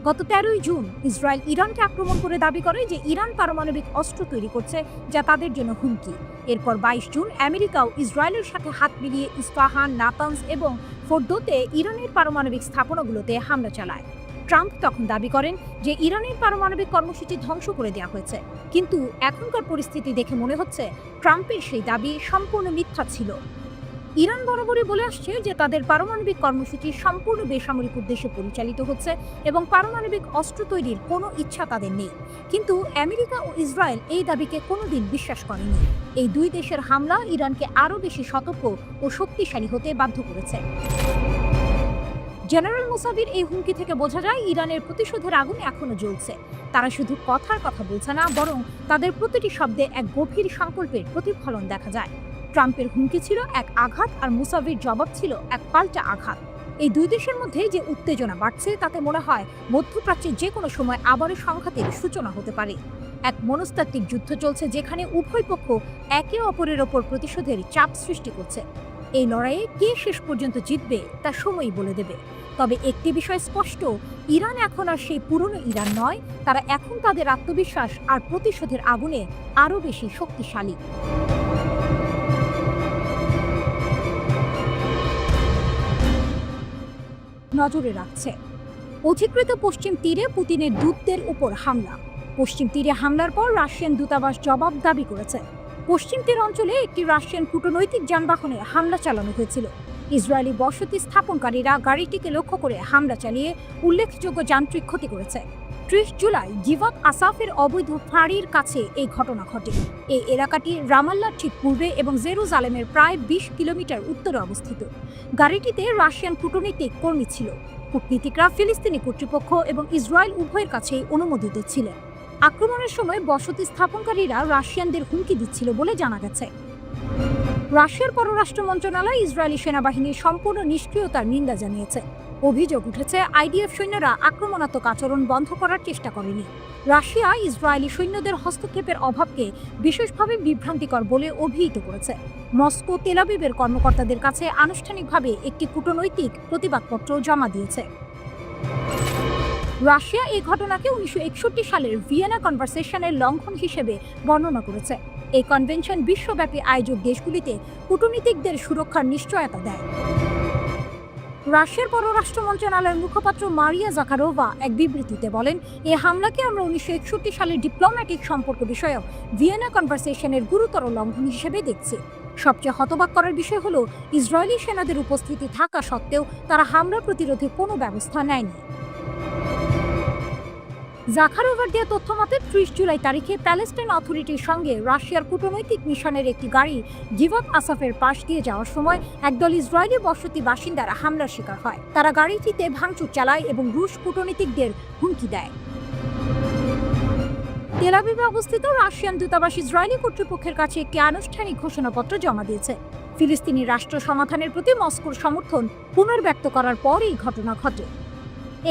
গত 13ই জুন ইসরায়েল ইরানকে আক্রমণ করে দাবি করে যে ইরান পারমাণবিক অস্ত্র তৈরি করছে, যা তাদের জন্য হুমকি। এরপর 22 জুন আমেরিকাও ইসরায়েলের সাথে হাত মিলিয়ে ইস্পাহান, নাতানজ এবং ফোর্দোতে ইরানের পারমাণবিক স্থাপনাগুলোতে হামলা চালায়। ট্রাম্প তখন দাবি করেন যে ইরানের পারমাণবিক কর্মসূচি ধ্বংস করে দেওয়া হয়েছে, কিন্তু এখনকার পরিস্থিতি দেখে মনে হচ্ছে ট্রাম্পের সেই দাবি সম্পূর্ণ মিথ্যা ছিল। ইরান বরাবরই বলে আসছে যে তাদের পারমাণবিক কর্মসূচি সম্পূর্ণ বেসামরিক উদ্দেশ্যে পরিচালিত হচ্ছে এবং পারমাণবিক অস্ত্র তৈরির কোনো ইচ্ছা তাদের নেই। কিন্তু আমেরিকা ও ইসরায়েল এই দাবিকে কোনোদিন বিশ্বাস করেনি। এই দুই দেশের হামলা ইরানকে আরও বেশি সতর্ক ও শক্তিশালী হতে বাধ্য করেছে। জেনারেল মুসাভির এই হুমকি থেকে বোঝা যায় ইরানের প্রতিশোধের আগুন এখনো জ্বলছে। তারা শুধু কথার কথা বলছে না, বরং তাদের প্রতিটি শব্দে এক গভীর সংকল্পের প্রতিফলন দেখা যায়। ট্রাম্পের হুমকি ছিল এক আঘাত, আর মুসাভির জবাব ছিল এক পাল্টা আঘাত। এই দুই দেশের মধ্যে যে উত্তেজনা বাড়ছে, তাতে মনে হয় মধ্যপ্রাচ্যে যে কোনো সময় আবারও সংঘাতের সূচনা হতে পারে। এক মনস্তাত্ত্বিক যুদ্ধ চলছে, যেখানে উভয় পক্ষ একে অপরের ওপর প্রতিশোধের চাপ সৃষ্টি করছে। এই লড়াইয়ে কে শেষ পর্যন্ত জিতবে তা সময়ই বলে দেবে। তবে একটি বিষয় স্পষ্ট, ইরান এখন আর সেই পুরনো ইরান নয়। তারা এখন তাদের আত্মবিশ্বাস আর প্রতিশোধের আগুনে আরও বেশি শক্তিশালী। নজরে রাখছে অধিকৃত পশ্চিম তীরে পুতিনের দূতদের উপর হামলা। পশ্চিম তীরে হামলার পর রাশিয়ান দূতাবাস জবাব দাবি করেছে। পশ্চিম তীর অঞ্চলে একটি রাশিয়ান কূটনৈতিক যানবাহনে হামলা চালানো হয়েছিল। ইসরায়েলি বসতি স্থাপনকারীরা গাড়িটিকে লক্ষ্য করে হামলা চালিয়ে উল্লেখযোগ্য যান্ত্রিক ক্ষতি করেছে। 30 জুলাই গিভত আসাফের অবৈধ ফাঁড়ির কাছে এই ঘটনা ঘটে। এই এলাকাটি রামাল্লার ঠিক পূর্বে এবং জেরুজালেমের প্রায় 20 কিলোমিটার উত্তরে অবস্থিত। গাড়িটিতে রাশিয়ান কূটনৈতিক কর্মী ছিল। কূটনীতিকরা ফিলিস্তিনি কর্তৃপক্ষ এবং ইসরায়েল উভয়ের কাছেই অনুমোদিত ছিলেন। আক্রমণের সময় বসতি স্থাপনকারীরা রাশিয়ানদের হুমকি দিচ্ছিল বলে জানা গেছে। রাশিয়ার পররাষ্ট্র মন্ত্রণালয় ইসরায়েলি সেনাবাহিনীর সম্পূর্ণ নিষ্ক্রিয়তার নিন্দা জানিয়েছে। অভিযোগ উঠেছে, আইডিএফ সৈন্যরা আক্রমণাত্মক আচরণ বন্ধ করার চেষ্টা করেনি। রাশিয়া ইসরায়েলি সৈন্যদের হস্তক্ষেপের অভাবকে বিশেষভাবে বিভ্রান্তিকর বলে অভিহিত করেছে। মস্কো তেল আবিবের কর্মকর্তাদের কাছে আনুষ্ঠানিকভাবে একটি কূটনৈতিক প্রতিবাদপত্র জমা দিয়েছে। রাশিয়া এই ঘটনাকে 1961 সালের ভিয়েনা কনভারসেশনের লঙ্ঘন হিসেবে বর্ণনা করেছে। এই কনভেনশন বিশ্বব্যাপী আয়োজক দেশগুলিতে কূটনীতিকদের সুরক্ষার নিশ্চয়তা দেয়। রাশিয়ার পররাষ্ট্র মন্ত্রণালয়ের মুখপাত্র মারিয়া জাকারোভা এক বিবৃতিতে বলেন, এই হামলাকে আমরা 1961 সালের ডিপ্লোম্যাটিক সম্পর্ক বিষয়ক ভিয়েনা কনভারসেশনের গুরুতর লঙ্ঘন হিসেবে দেখছি। সবচেয়ে হতবাক করার বিষয় হলো, ইসরায়েলি সেনাদের উপস্থিতি থাকা সত্ত্বেও তারা হামলা প্রতিরোধে কোনো ব্যবস্থা নেয়নি। জাকারোভার দেওয়া তথ্য মতে 30 জুলাই তারিখে প্যালেস্টাইন অথরিটির সঙ্গে রাশিয়ার কূটনৈতিক মিশনের একটি গাড়ি গিভত আসাফের পাশ দিয়ে যাওয়ার সময় একদল ইসরায়েলি বসতি বাসিন্দারা হামলার শিকার হয়। তারা গাড়িটিতে ভাঙচুর চালায় এবং রুশ কূটনীতিকদের হুমকি দেয়। তেল আবিবে অবস্থিত রাশিয়ান দূতাবাস ইসরায়েলি কর্তৃপক্ষের কাছে একটি আনুষ্ঠানিক ঘোষণাপত্র জমা দিয়েছে। ফিলিস্তিনি রাষ্ট্র সমাধানের প্রতি মস্কোর সমর্থন পুনর্ব্যক্ত করার পর এই ঘটনা ঘটে।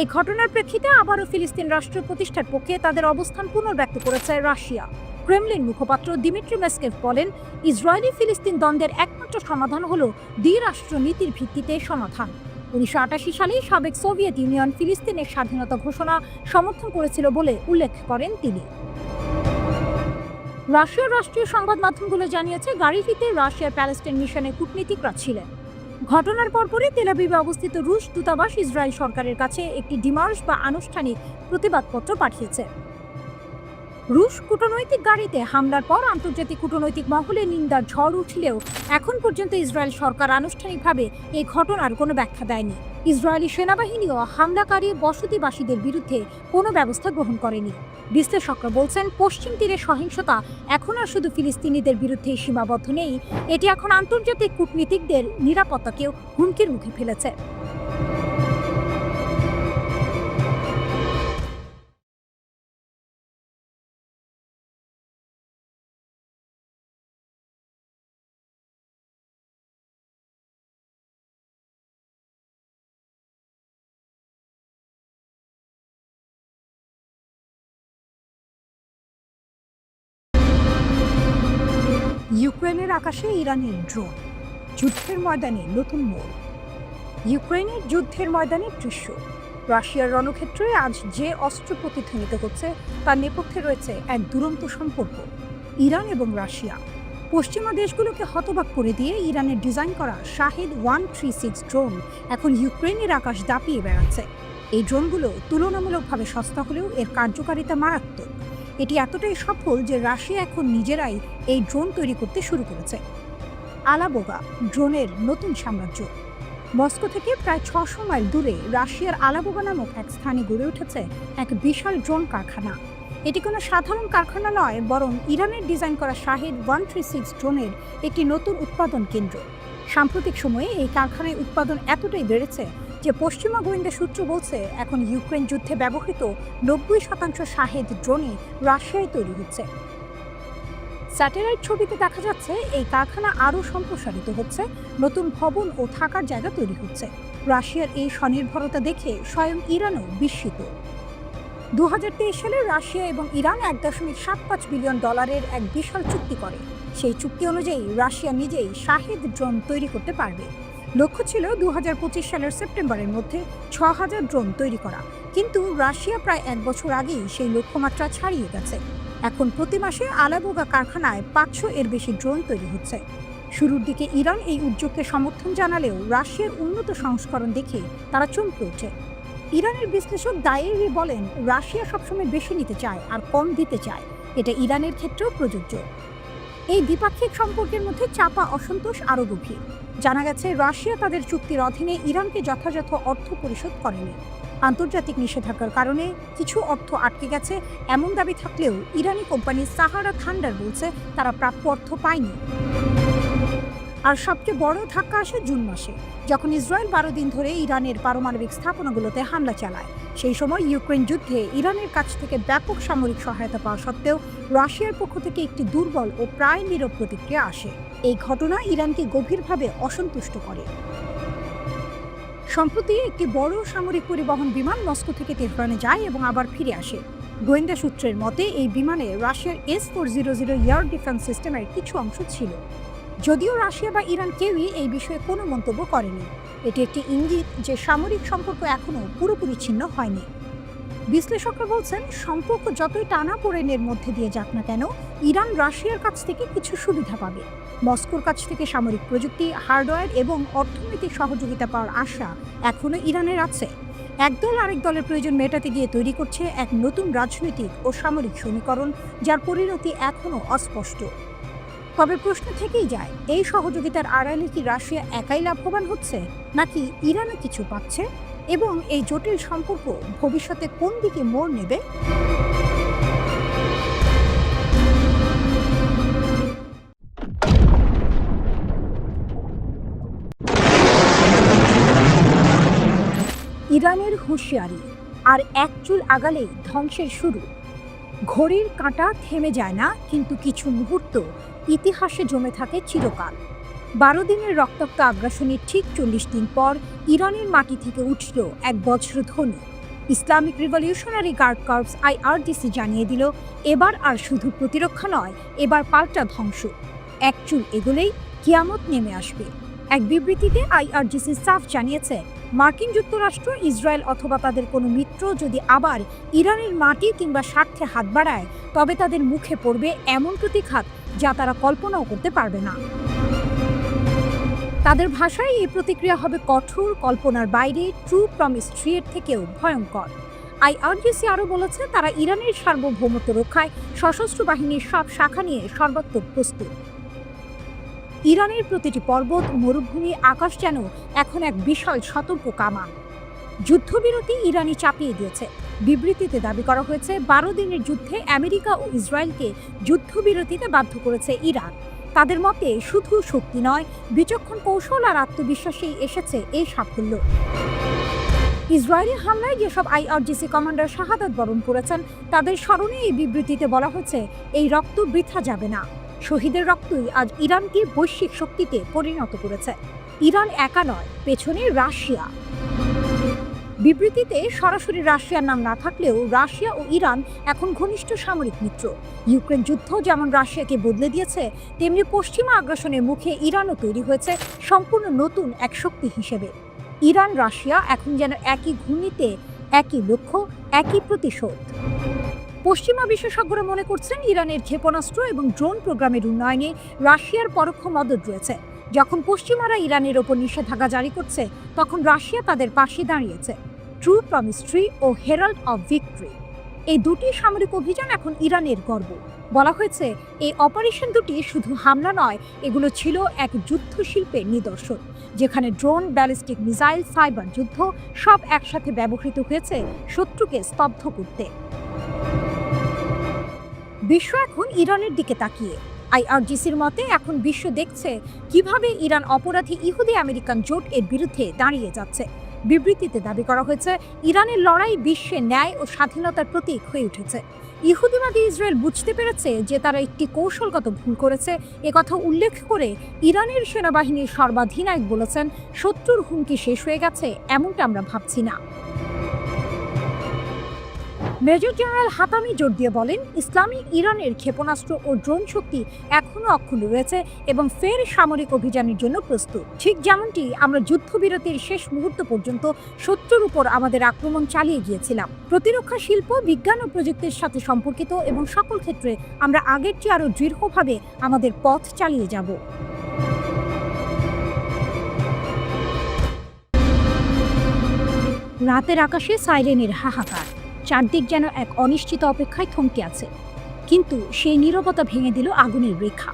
এই ঘটনার প্রেক্ষিতে আবারও ফিলিস্তিন রাষ্ট্র প্রতিষ্ঠার পক্ষে তাদের অবস্থান পুনর্ব্যক্ত করেছে রাশিয়া। ক্রেমলিন মুখপাত্র দিমিত্রি মেসকেভ বলেন, ইসরায়েলি ফিলিস্তিন দ্বন্দ্বের একমাত্র সমাধান হল দ্বিরাষ্ট্র নীতির ভিত্তিতে সমাধান। 1988 সালে সাবেক সোভিয়েত ইউনিয়ন ফিলিস্তিনের স্বাধীনতা ঘোষণা সমর্থন করেছিল বলে উল্লেখ করেন তিনি। রাশিয়ার রাষ্ট্রীয় সংবাদ মাধ্যমগুলো জানিয়েছে, গাড়িটিতে রাশিয়ার প্যালেস্টাইন মিশনের কূটনীতিকরা ছিলেন। ঘটনার পরপরই তেল আবিবে অবস্থিত রুশ দূতাবাস ইসরায়েল সরকারের কাছে একটি ডিমার্শ বা আনুষ্ঠানিক প্রতিবাদপত্র পাঠিয়েছে। রুশ কূটনৈতিক গাড়িতে হামলার পর আন্তর্জাতিক কূটনৈতিক মহলে নিন্দার ঝড় উঠলেও এখন পর্যন্ত ইসরায়েল সরকার আনুষ্ঠানিকভাবে এই ঘটনার কোনো ব্যাখ্যা দেয়নি। ইসরায়েলি সেনাবাহিনীও হামলাকারী বসতিবাসীদের বিরুদ্ধে কোনো ব্যবস্থা গ্রহণ করেনি। বিশ্লেষকরা বলছেন, পশ্চিম তীরে সহিংসতা এখন আর শুধু ফিলিস্তিনিদের বিরুদ্ধে সীমাবদ্ধ নেই, এটি এখন আন্তর্জাতিক কূটনীতিকদের নিরাপত্তাকেও হুমকির মুখে ফেলেছে। ইউক্রেনের আকাশে ইরানের ড্রোন, যুদ্ধের ময়দানে নতুন মোড়। ইউক্রেনের যুদ্ধের ময়দানের দৃশ্য। রাশিয়ার রণক্ষেত্রে আজ যে অস্ত্র প্রতিধ্বনিত হচ্ছে তার নেপথ্যে রয়েছে এক দুরন্ত সম্পর্ক, ইরান এবং রাশিয়া। পশ্চিমা দেশগুলোকে হতবাক করে দিয়ে ইরানের ডিজাইন করা শাহেদ 136 ড্রোন এখন ইউক্রেনের আকাশ দাপিয়ে বেড়াচ্ছে। এই ড্রোনগুলো তুলনামূলকভাবে সস্তা হলেও এর কার্যকারিতা মারাত্মক। এটি এতটাই সফল যে রাশিয়া এখন নিজেরাই এই ড্রোন তৈরি করতে শুরু করেছে। আলাবোগা ড্রোনের নতুন সাম্রাজ্য। মস্কো থেকে প্রায় 600 মাইল দূরে রাশিয়ার আলাবোগা নামক এক স্থানে গড়ে উঠেছে এক বিশাল ড্রোন কারখানা। এটি কোনো সাধারণ কারখানা নয়, বরং ইরানের ডিজাইন করা শাহেদ 136 ড্রোনের একটি নতুন উৎপাদন কেন্দ্র। সাম্প্রতিক সময়ে এই কারখানায় উৎপাদন এতটাই বেড়েছে যে পশ্চিমা গোয়েন্দা সূত্র বলছে এখন ইউক্রেন যুদ্ধে ব্যবহৃত 90% শাহেদ ড্রোনই রাশিয়ায় তৈরি হচ্ছে। স্যাটেলাইট ছবিতে দেখা যাচ্ছে এই কারখানা আরও সম্প্রসারিত হচ্ছে, নতুন ভবন ও থাকার জায়গা তৈরি হচ্ছে। রাশিয়ার এই স্বনির্ভরতা দেখে স্বয়ং ইরানও বিস্মিত। 2023 সালে রাশিয়া এবং ইরান $1.75 বিলিয়ন এক বিশাল চুক্তি করে। সেই চুক্তি অনুযায়ী রাশিয়া নিজেই শাহেদ ড্রোন তৈরি করতে পারবে। লক্ষ্য ছিল 2025 সালের সেপ্টেম্বরের মধ্যে 6000 ড্রোন তৈরি করা, কিন্তু রাশিয়া প্রায় 1 বছর আগেই সেই লক্ষ্যমাত্রা ছাড়িয়ে গেছে। এখন প্রতি মাসে আলাবোগা কারখানায় 500 এর বেশি ড্রোন তৈরি হচ্ছে। শুরুর দিকে ইরান এই উদ্যোগকে সমর্থন জানালেও রাশিয়ার উন্নত সংস্করণ দেখে তারা চমকে ওঠে। ইরানের বিশ্লেষক দায়েরি বলেন, রাশিয়া সবসময় বেশি নিতে চায় আর কম দিতে চায়, এটা ইরানের ক্ষেত্রেও প্রযোজ্য। এই দ্বিপাক্ষিক সম্পর্কের মধ্যে চাপা অসন্তোষ আরও গভীর। জানা গেছে রাশিয়া তাদের চুক্তির অধীনে ইরানকে যথাযথ অর্থ পরিশোধ করেনি। আন্তর্জাতিক নিষেধাজ্ঞার কারণে কিছু অর্থ আটকে গেছে এমন দাবি থাকলেও ইরানি কোম্পানি সাহারা থান্ডার বলছে তারা প্রাপ্য অর্থ পায়নি। আর সবচেয়ে বড় ধাক্কা আসে জুন মাসে, যখন ইসরায়েল 12 দিন ধরে ইরানের পারমাণবিক স্থাপনাগুলোতে হামলা চালায়। সেই সময় ইউক্রেন যুদ্ধে ইরানের কাছ থেকে ব্যাপক সামরিক সহায়তা পাওয়া সত্ত্বেও রাশিয়ার পক্ষ থেকে একটি দুর্বল ও প্রায় নীরব প্রতিক্রিয়া আসে। এই ঘটনা ইরানকে গভীরভাবে অসন্তুষ্ট করে। সম্প্রতি একটি বড় সামরিক পরিবহন বিমান মস্কো থেকে তেহরানে যায় এবং আবার ফিরে আসে। গোয়েন্দা সূত্রের মতে এই বিমানে রাশিয়ার S-400 এয়ার ডিফেন্স সিস্টেমের কিছু অংশ ছিল। যদিও রাশিয়া বা ইরান কেউই এই বিষয়ে কোনো মন্তব্য করেনি। এটি একটি ইঙ্গিত যে সামরিক সম্পর্ক এখনও পুরোপুরি ছিন্ন হয়নি। বিশ্লেষকরা বলছেন, সম্পর্ক যতই টানাপোড়েনের মধ্যে দিয়ে যাক না কেন, ইরান রাশিয়ার কাছ থেকে কিছু সুবিধা পাবে। মস্কোর কাছ থেকে সামরিক প্রযুক্তি, হার্ডওয়্যার এবং অর্থনৈতিক সহযোগিতা পাওয়ার আশা এখনও ইরানের আছে। একদল আরেক দলের প্রয়োজন মেটাতে গিয়ে তৈরি করছে এক নতুন রাজনৈতিক ও সামরিক সমীকরণ, যার পরিণতি এখনও অস্পষ্ট। তবে প্রশ্ন থেকেই যায়, এই সহযোগিতার আড়ালে কি রাশিয়া একাই লাভবান হচ্ছে, নাকি ইরানও কিছু পাচ্ছে? এবং এই জটিল সম্পর্ক ভবিষ্যতে কোন দিকে মোড় নেবে? ইরানের হুঁশিয়ারি, আর এক চুল আগালেই ধ্বংসের শুরু। ঘড়ির কাঁটা থেমে যায় না, কিন্তু কিছু মুহূর্ত ইতিহাসে জমে থাকে চিরকাল। 12 দিনের রক্তাক্ত আগ্রাসনের ঠিক 40 দিন পর ইরানের মাটি থেকে উঠল এক বজ্রধ্বনি। Islamic revolutionary guard corps IRGC জানিয়ে দিল, এবার আর শুধু প্রতিরক্ষা নয়, এবার পাল্টা ধ্বংস। এক চুল এগোলেই কিয়ামত নেমে আসবে। এক বিবৃতিতে IRGC স্টাফ জানিয়েছে, মার্কিন যুক্তরাষ্ট্র, ইসরায়েল অথবা তাদের কোনো মিত্র যদি আবার ইরানের মাটি কিংবা স্বার্থে হাত বাড়ায়, তবে তাদের মুখে পড়বে এমন প্রতিঘাত যা তারা কল্পনাও করতে পারবে না। তাদের ভাষায় এই প্রতিক্রিয়া হবে কঠোর, কল্পনার বাইরে, ট্রু প্রমিস 3 এর থেকেও ভয়ঙ্কর। IRGC আরও বলেছে, তারা ইরানের সার্বভৌমত্ব রক্ষায় সশস্ত্র বাহিনীর সব শাখা নিয়ে সর্বাত্মক প্রস্তুত। ইরানের প্রতিটি পর্বত, মরুভূমি, আকাশ যেন এখন এক বিশাল সতর্ক কামান। যুদ্ধবিরতি ইরানি চাপিয়ে দিয়েছে। বিবৃতিতে দাবি করা হয়েছে, 12 দিনের যুদ্ধে আমেরিকা ও ইসরায়েলকে যুদ্ধবিরতিতে বাধ্য করেছে ইরান। তাদের মতে শুধু শক্তি নয়, বিচক্ষণ কৌশল আর আত্মবিশ্বাসেই এসেছে এই সাফল্য। ইসরায়েলি হামলায় যেসব IRGC কমান্ডার শাহাদাত বরণ করেছেন, তাদের স্মরণে এই বিবৃতিতে বলা হয়েছে, এই রক্ত বৃথা যাবে না। শহীদের রক্তই আজ ইরানকে বৈশ্বিক শক্তিতে পরিণত করেছে। ইরান একা নয়, পেছনে রাশিয়া। বিবৃতিতে সরাসরি রাশিয়ার নাম না থাকলেও রাশিয়া ও ইরান এখন ঘনিষ্ঠ সামরিক মিত্র। ইউক্রেন যুদ্ধ যেমন রাশিয়াকে বদলে দিয়েছে, তেমনি পশ্চিমা আগ্রাসনের মুখে ইরানও তৈরি হয়েছে সম্পূর্ণ নতুন এক শক্তি হিসেবে। ইরান রাশিয়া এখন যেন একই ঘূর্ণিতে, একই লক্ষ্য, একই প্রতিশোধ। পশ্চিমা বিশেষজ্ঞরা মনে করছেন, ইরানের ক্ষেপণাস্ত্র এবং ড্রোন প্রোগ্রামের উন্নয়নে রাশিয়ার পরোক্ষ মদত রয়েছে। যখন পশ্চিমারা ইরানের ওপর নিষেধাজ্ঞা জারি করছে, তখন রাশিয়া তাদের পাশে দাঁড়িয়েছে। ট্রু প্রমিস 3 ও হেরাল্ড অফ ভিক্টরি, এই দুটি সামরিক অভিযান এখন ইরানের গর্ব। বলা হয়েছে, এই অপারেশন দুটি শুধু হামলা নয়, এগুলো ছিল এক যুদ্ধশিল্পের নিদর্শন, যেখানে ড্রোন, ব্যালিস্টিক মিসাইল, সাইবার যুদ্ধ সব একসাথে ব্যবহৃত হয়েছে শত্রুকে স্তব্ধ করতে। বিশ্ব এখন ইরানের দিকে তাকিয়ে। IRGCর মতে, এখন বিশ্ব দেখছে কিভাবে ইরান অপরাধী ইহুদি আমেরিকান জোট এর বিরুদ্ধে দাঁড়িয়ে যাচ্ছে। বিবৃতিতে দাবি করা হয়েছে, ইরানের লড়াই বিশ্বে ন্যায় ও স্বাধীনতার প্রতীক হয়ে উঠেছে। ইহুদিবাদী ইসরায়েল বুঝতে পেরেছে যে তারা একটি কৌশলগত ভুল করেছে। একথা উল্লেখ করে ইরানের সেনাবাহিনীর সর্বাধিনায়ক বলেছেন, শত্রুর হুমকি শেষ হয়ে গেছে, এমনটা আমরা ভাবছি না। মেজর জেনারেল হাতামি জোর দিয়ে বলেন, ইসলামী ইরানের ক্ষেপণাস্ত্র ও ড্রোন শক্তি এখনও অক্ষুণ্ণ রয়েছে এবং ফের সামরিক অভিযানের জন্য প্রস্তুত। ঠিক যেমনটি আমরা যুদ্ধবিরতির শেষ মুহূর্ত পর্যন্ত শত্রুর উপর আমাদের আক্রমণ চালিয়ে গিয়েছিলাম। প্রতিরক্ষা শিল্প, বিজ্ঞান ও প্রযুক্তির সাথে সম্পর্কিত এবং সকল ক্ষেত্রে আমরা আগের চেয়ে আরও দৃঢ়ভাবে আমাদের পথ চালিয়ে যাব। রাতের আকাশে সাইরেনের হাহাকার, চারদিক যেন এক অনিশ্চিত অপেক্ষায় থমকে আছে। কিন্তু সেই নীরবতা ভেঙে দিল আগুনের রেখা।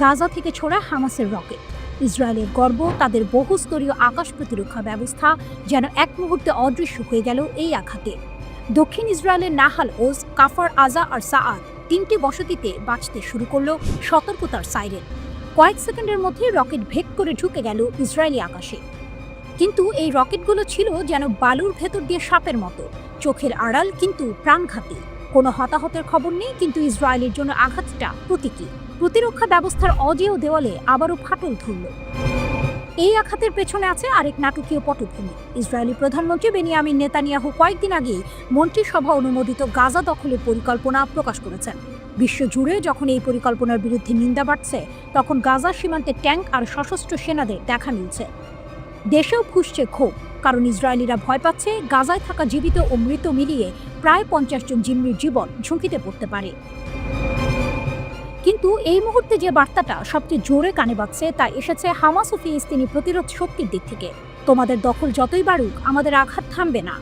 গাজা থেকে ছোড়া হামাসের রকেট, ইসরায়েলের গর্ব, তাদের বহুস্তরীয় আকাশ প্রতিরক্ষা ব্যবস্থা যেন এক মুহূর্তে অদৃশ্য হয়ে গেল এই আঘাতে। দক্ষিণ ইসরায়েলের নাহাল ওজ, কাফার আজা আর সাআদ তিনটি বসতিতে বাঁচতে শুরু করলো সতর্কতার সাইরেন। কয়েক সেকেন্ডের মধ্যে রকেট ভেদ করে ঢুকে গেল ইসরায়েলি আকাশে। কিন্তু এই রকেটগুলো ছিল যেন বালুর ভেতর দিয়ে সাপের মতো, চোখের আড়াল কিন্তু প্রাণঘাতী। কোনো হতাহতের খবর নেই, কিন্তু ইসরায়েলের জন্য আঘাতটা প্রতীকী। প্রতিরক্ষা ব্যবস্থার অজেয় দেওয়ালে আবারও ফাটল ধরল। এই আঘাতের পেছনে আছে আরেক নাটকীয় পটভূমি। ইসরায়েলি প্রধানমন্ত্রী বেনিয়ামিন নেতানিয়াহু কয়েকদিন আগে মন্ত্রিসভা অনুমোদিত গাজা দখলের পরিকল্পনা প্রকাশ করেছেন। বিশ্বজুড়ে যখন এই পরিকল্পনার বিরুদ্ধে নিন্দা বাড়ছে, তখন গাজা সীমান্তে ট্যাঙ্ক আর সশস্ত্র সেনাদের দেখা মিলছে। দেশেও ফুঁসছে ক্ষোভ, কারণ ইসরায়েলিরা ভয় পাচ্ছে গাজায় থাকা জীবিত ও মৃত মিলিয়ে প্রায় 50 জন জিম্মির জীবন ঝুঁকিতে পড়তে পারে। কিন্তু এই মুহূর্তে যে বার্তাটা সবচেয়ে জোরে কানে বাজছে, তা এসেছে হামাস ও ফিলিস্তিনি প্রতিরোধ শক্তির দিক থেকে। তোমাদের দখল যতই বাড়ুক, আমাদের আঘাত থামবে না।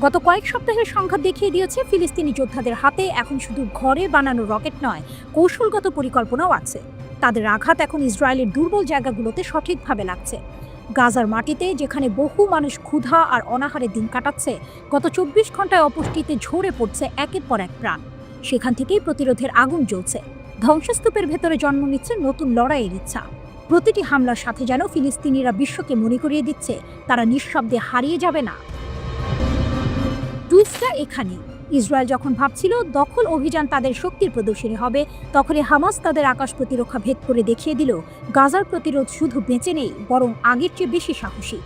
গত কয়েক সপ্তাহের সংঘাত দেখিয়ে দিয়েছে ফিলিস্তিনি যোদ্ধাদের হাতে এখন শুধু ঘরে বানানো রকেট নয়, কৌশলগত পরিকল্পনাও আছে। তাদের আঘাত এখন ইসরায়েলের দুর্বল জায়গাগুলোতে সঠিকভাবে লাগছে। গাজার মাটিতে যেখানে বহু মানুষ ক্ষুধা আর অনাহারে দিন কাটাচ্ছে, গত 24 ঘন্টায় অপুষ্টিতে ঝরে পড়ছে একের পর এক প্রাণ। সেখান থেকেই প্রতিরোধের আগুন জ্বলছে। ধ্বংসস্তূপের ভেতরে জন্ম নিচ্ছে নতুন লড়াইয়ের ইচ্ছা। প্রতিটি হামলার সাথে যেন ফিলিস্তিনিরা বিশ্বকে মনে করিয়ে দিচ্ছে তারা নিঃশব্দে হারিয়ে যাবে না। টুইস্টটা এখানে, ইসরায়েল যখন ভাবছিল দখল অভিযান তাদের শক্তির প্রদর্শনী হবে, তখনই হামাস তাদের আকাশ প্রতিরক্ষা ভেদ করে দেখিয়ে দিল গাজার প্রতিরোধ শুধু বেঁচে নেই, বরং আগের চেয়ে বেশি সাহসী।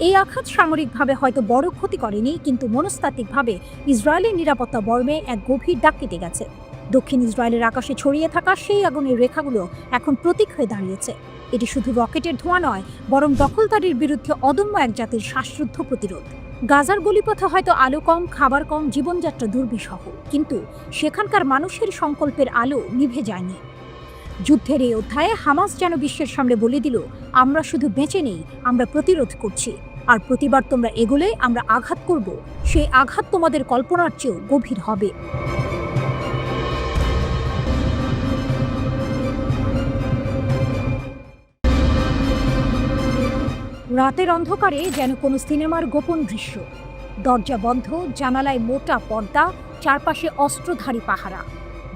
এই আঘাত সামরিকভাবে হয়তো বড় ক্ষতি করেনি, কিন্তু মনস্তাত্ত্বিকভাবে ইসরায়েলের নিরাপত্তা বর্মে এক গভীর দাগ কেটে গেছে। দক্ষিণ ইসরায়েলের আকাশে ছড়িয়ে থাকা সেই আগুনের রেখাগুলো এখন প্রতীক হয়ে দাঁড়িয়েছে। এটি শুধু রকেটের ধোঁয়া নয়, বরং দখলদারির বিরুদ্ধে অদম্য এক জাতির শ্বাসরুদ্ধ প্রতিরোধ। গাজার গলিপথে হয়তো আলো কম, খাবার কম, জীবনযাত্রা দুর্বিষহ, কিন্তু সেখানকার মানুষের সংকল্পের আলো নিভে যায়নি। যুদ্ধের এই অধ্যায়ে হামাস যেন বিশ্বের সামনে বলে দিল, আমরা শুধু বেঁচে নেই, আমরা প্রতিরোধ করছি। আর প্রতিবার তোমরা এগোলে আমরা আঘাত করব। সেই আঘাত তোমাদের কল্পনার চেয়েও গভীর হবে। রাতের অন্ধকারে যেন কোনো সিনেমার গোপন দৃশ্য। দরজা বন্ধ, জানালায় মোটা পর্দা, চারপাশে অস্ত্রধারী পাহারা।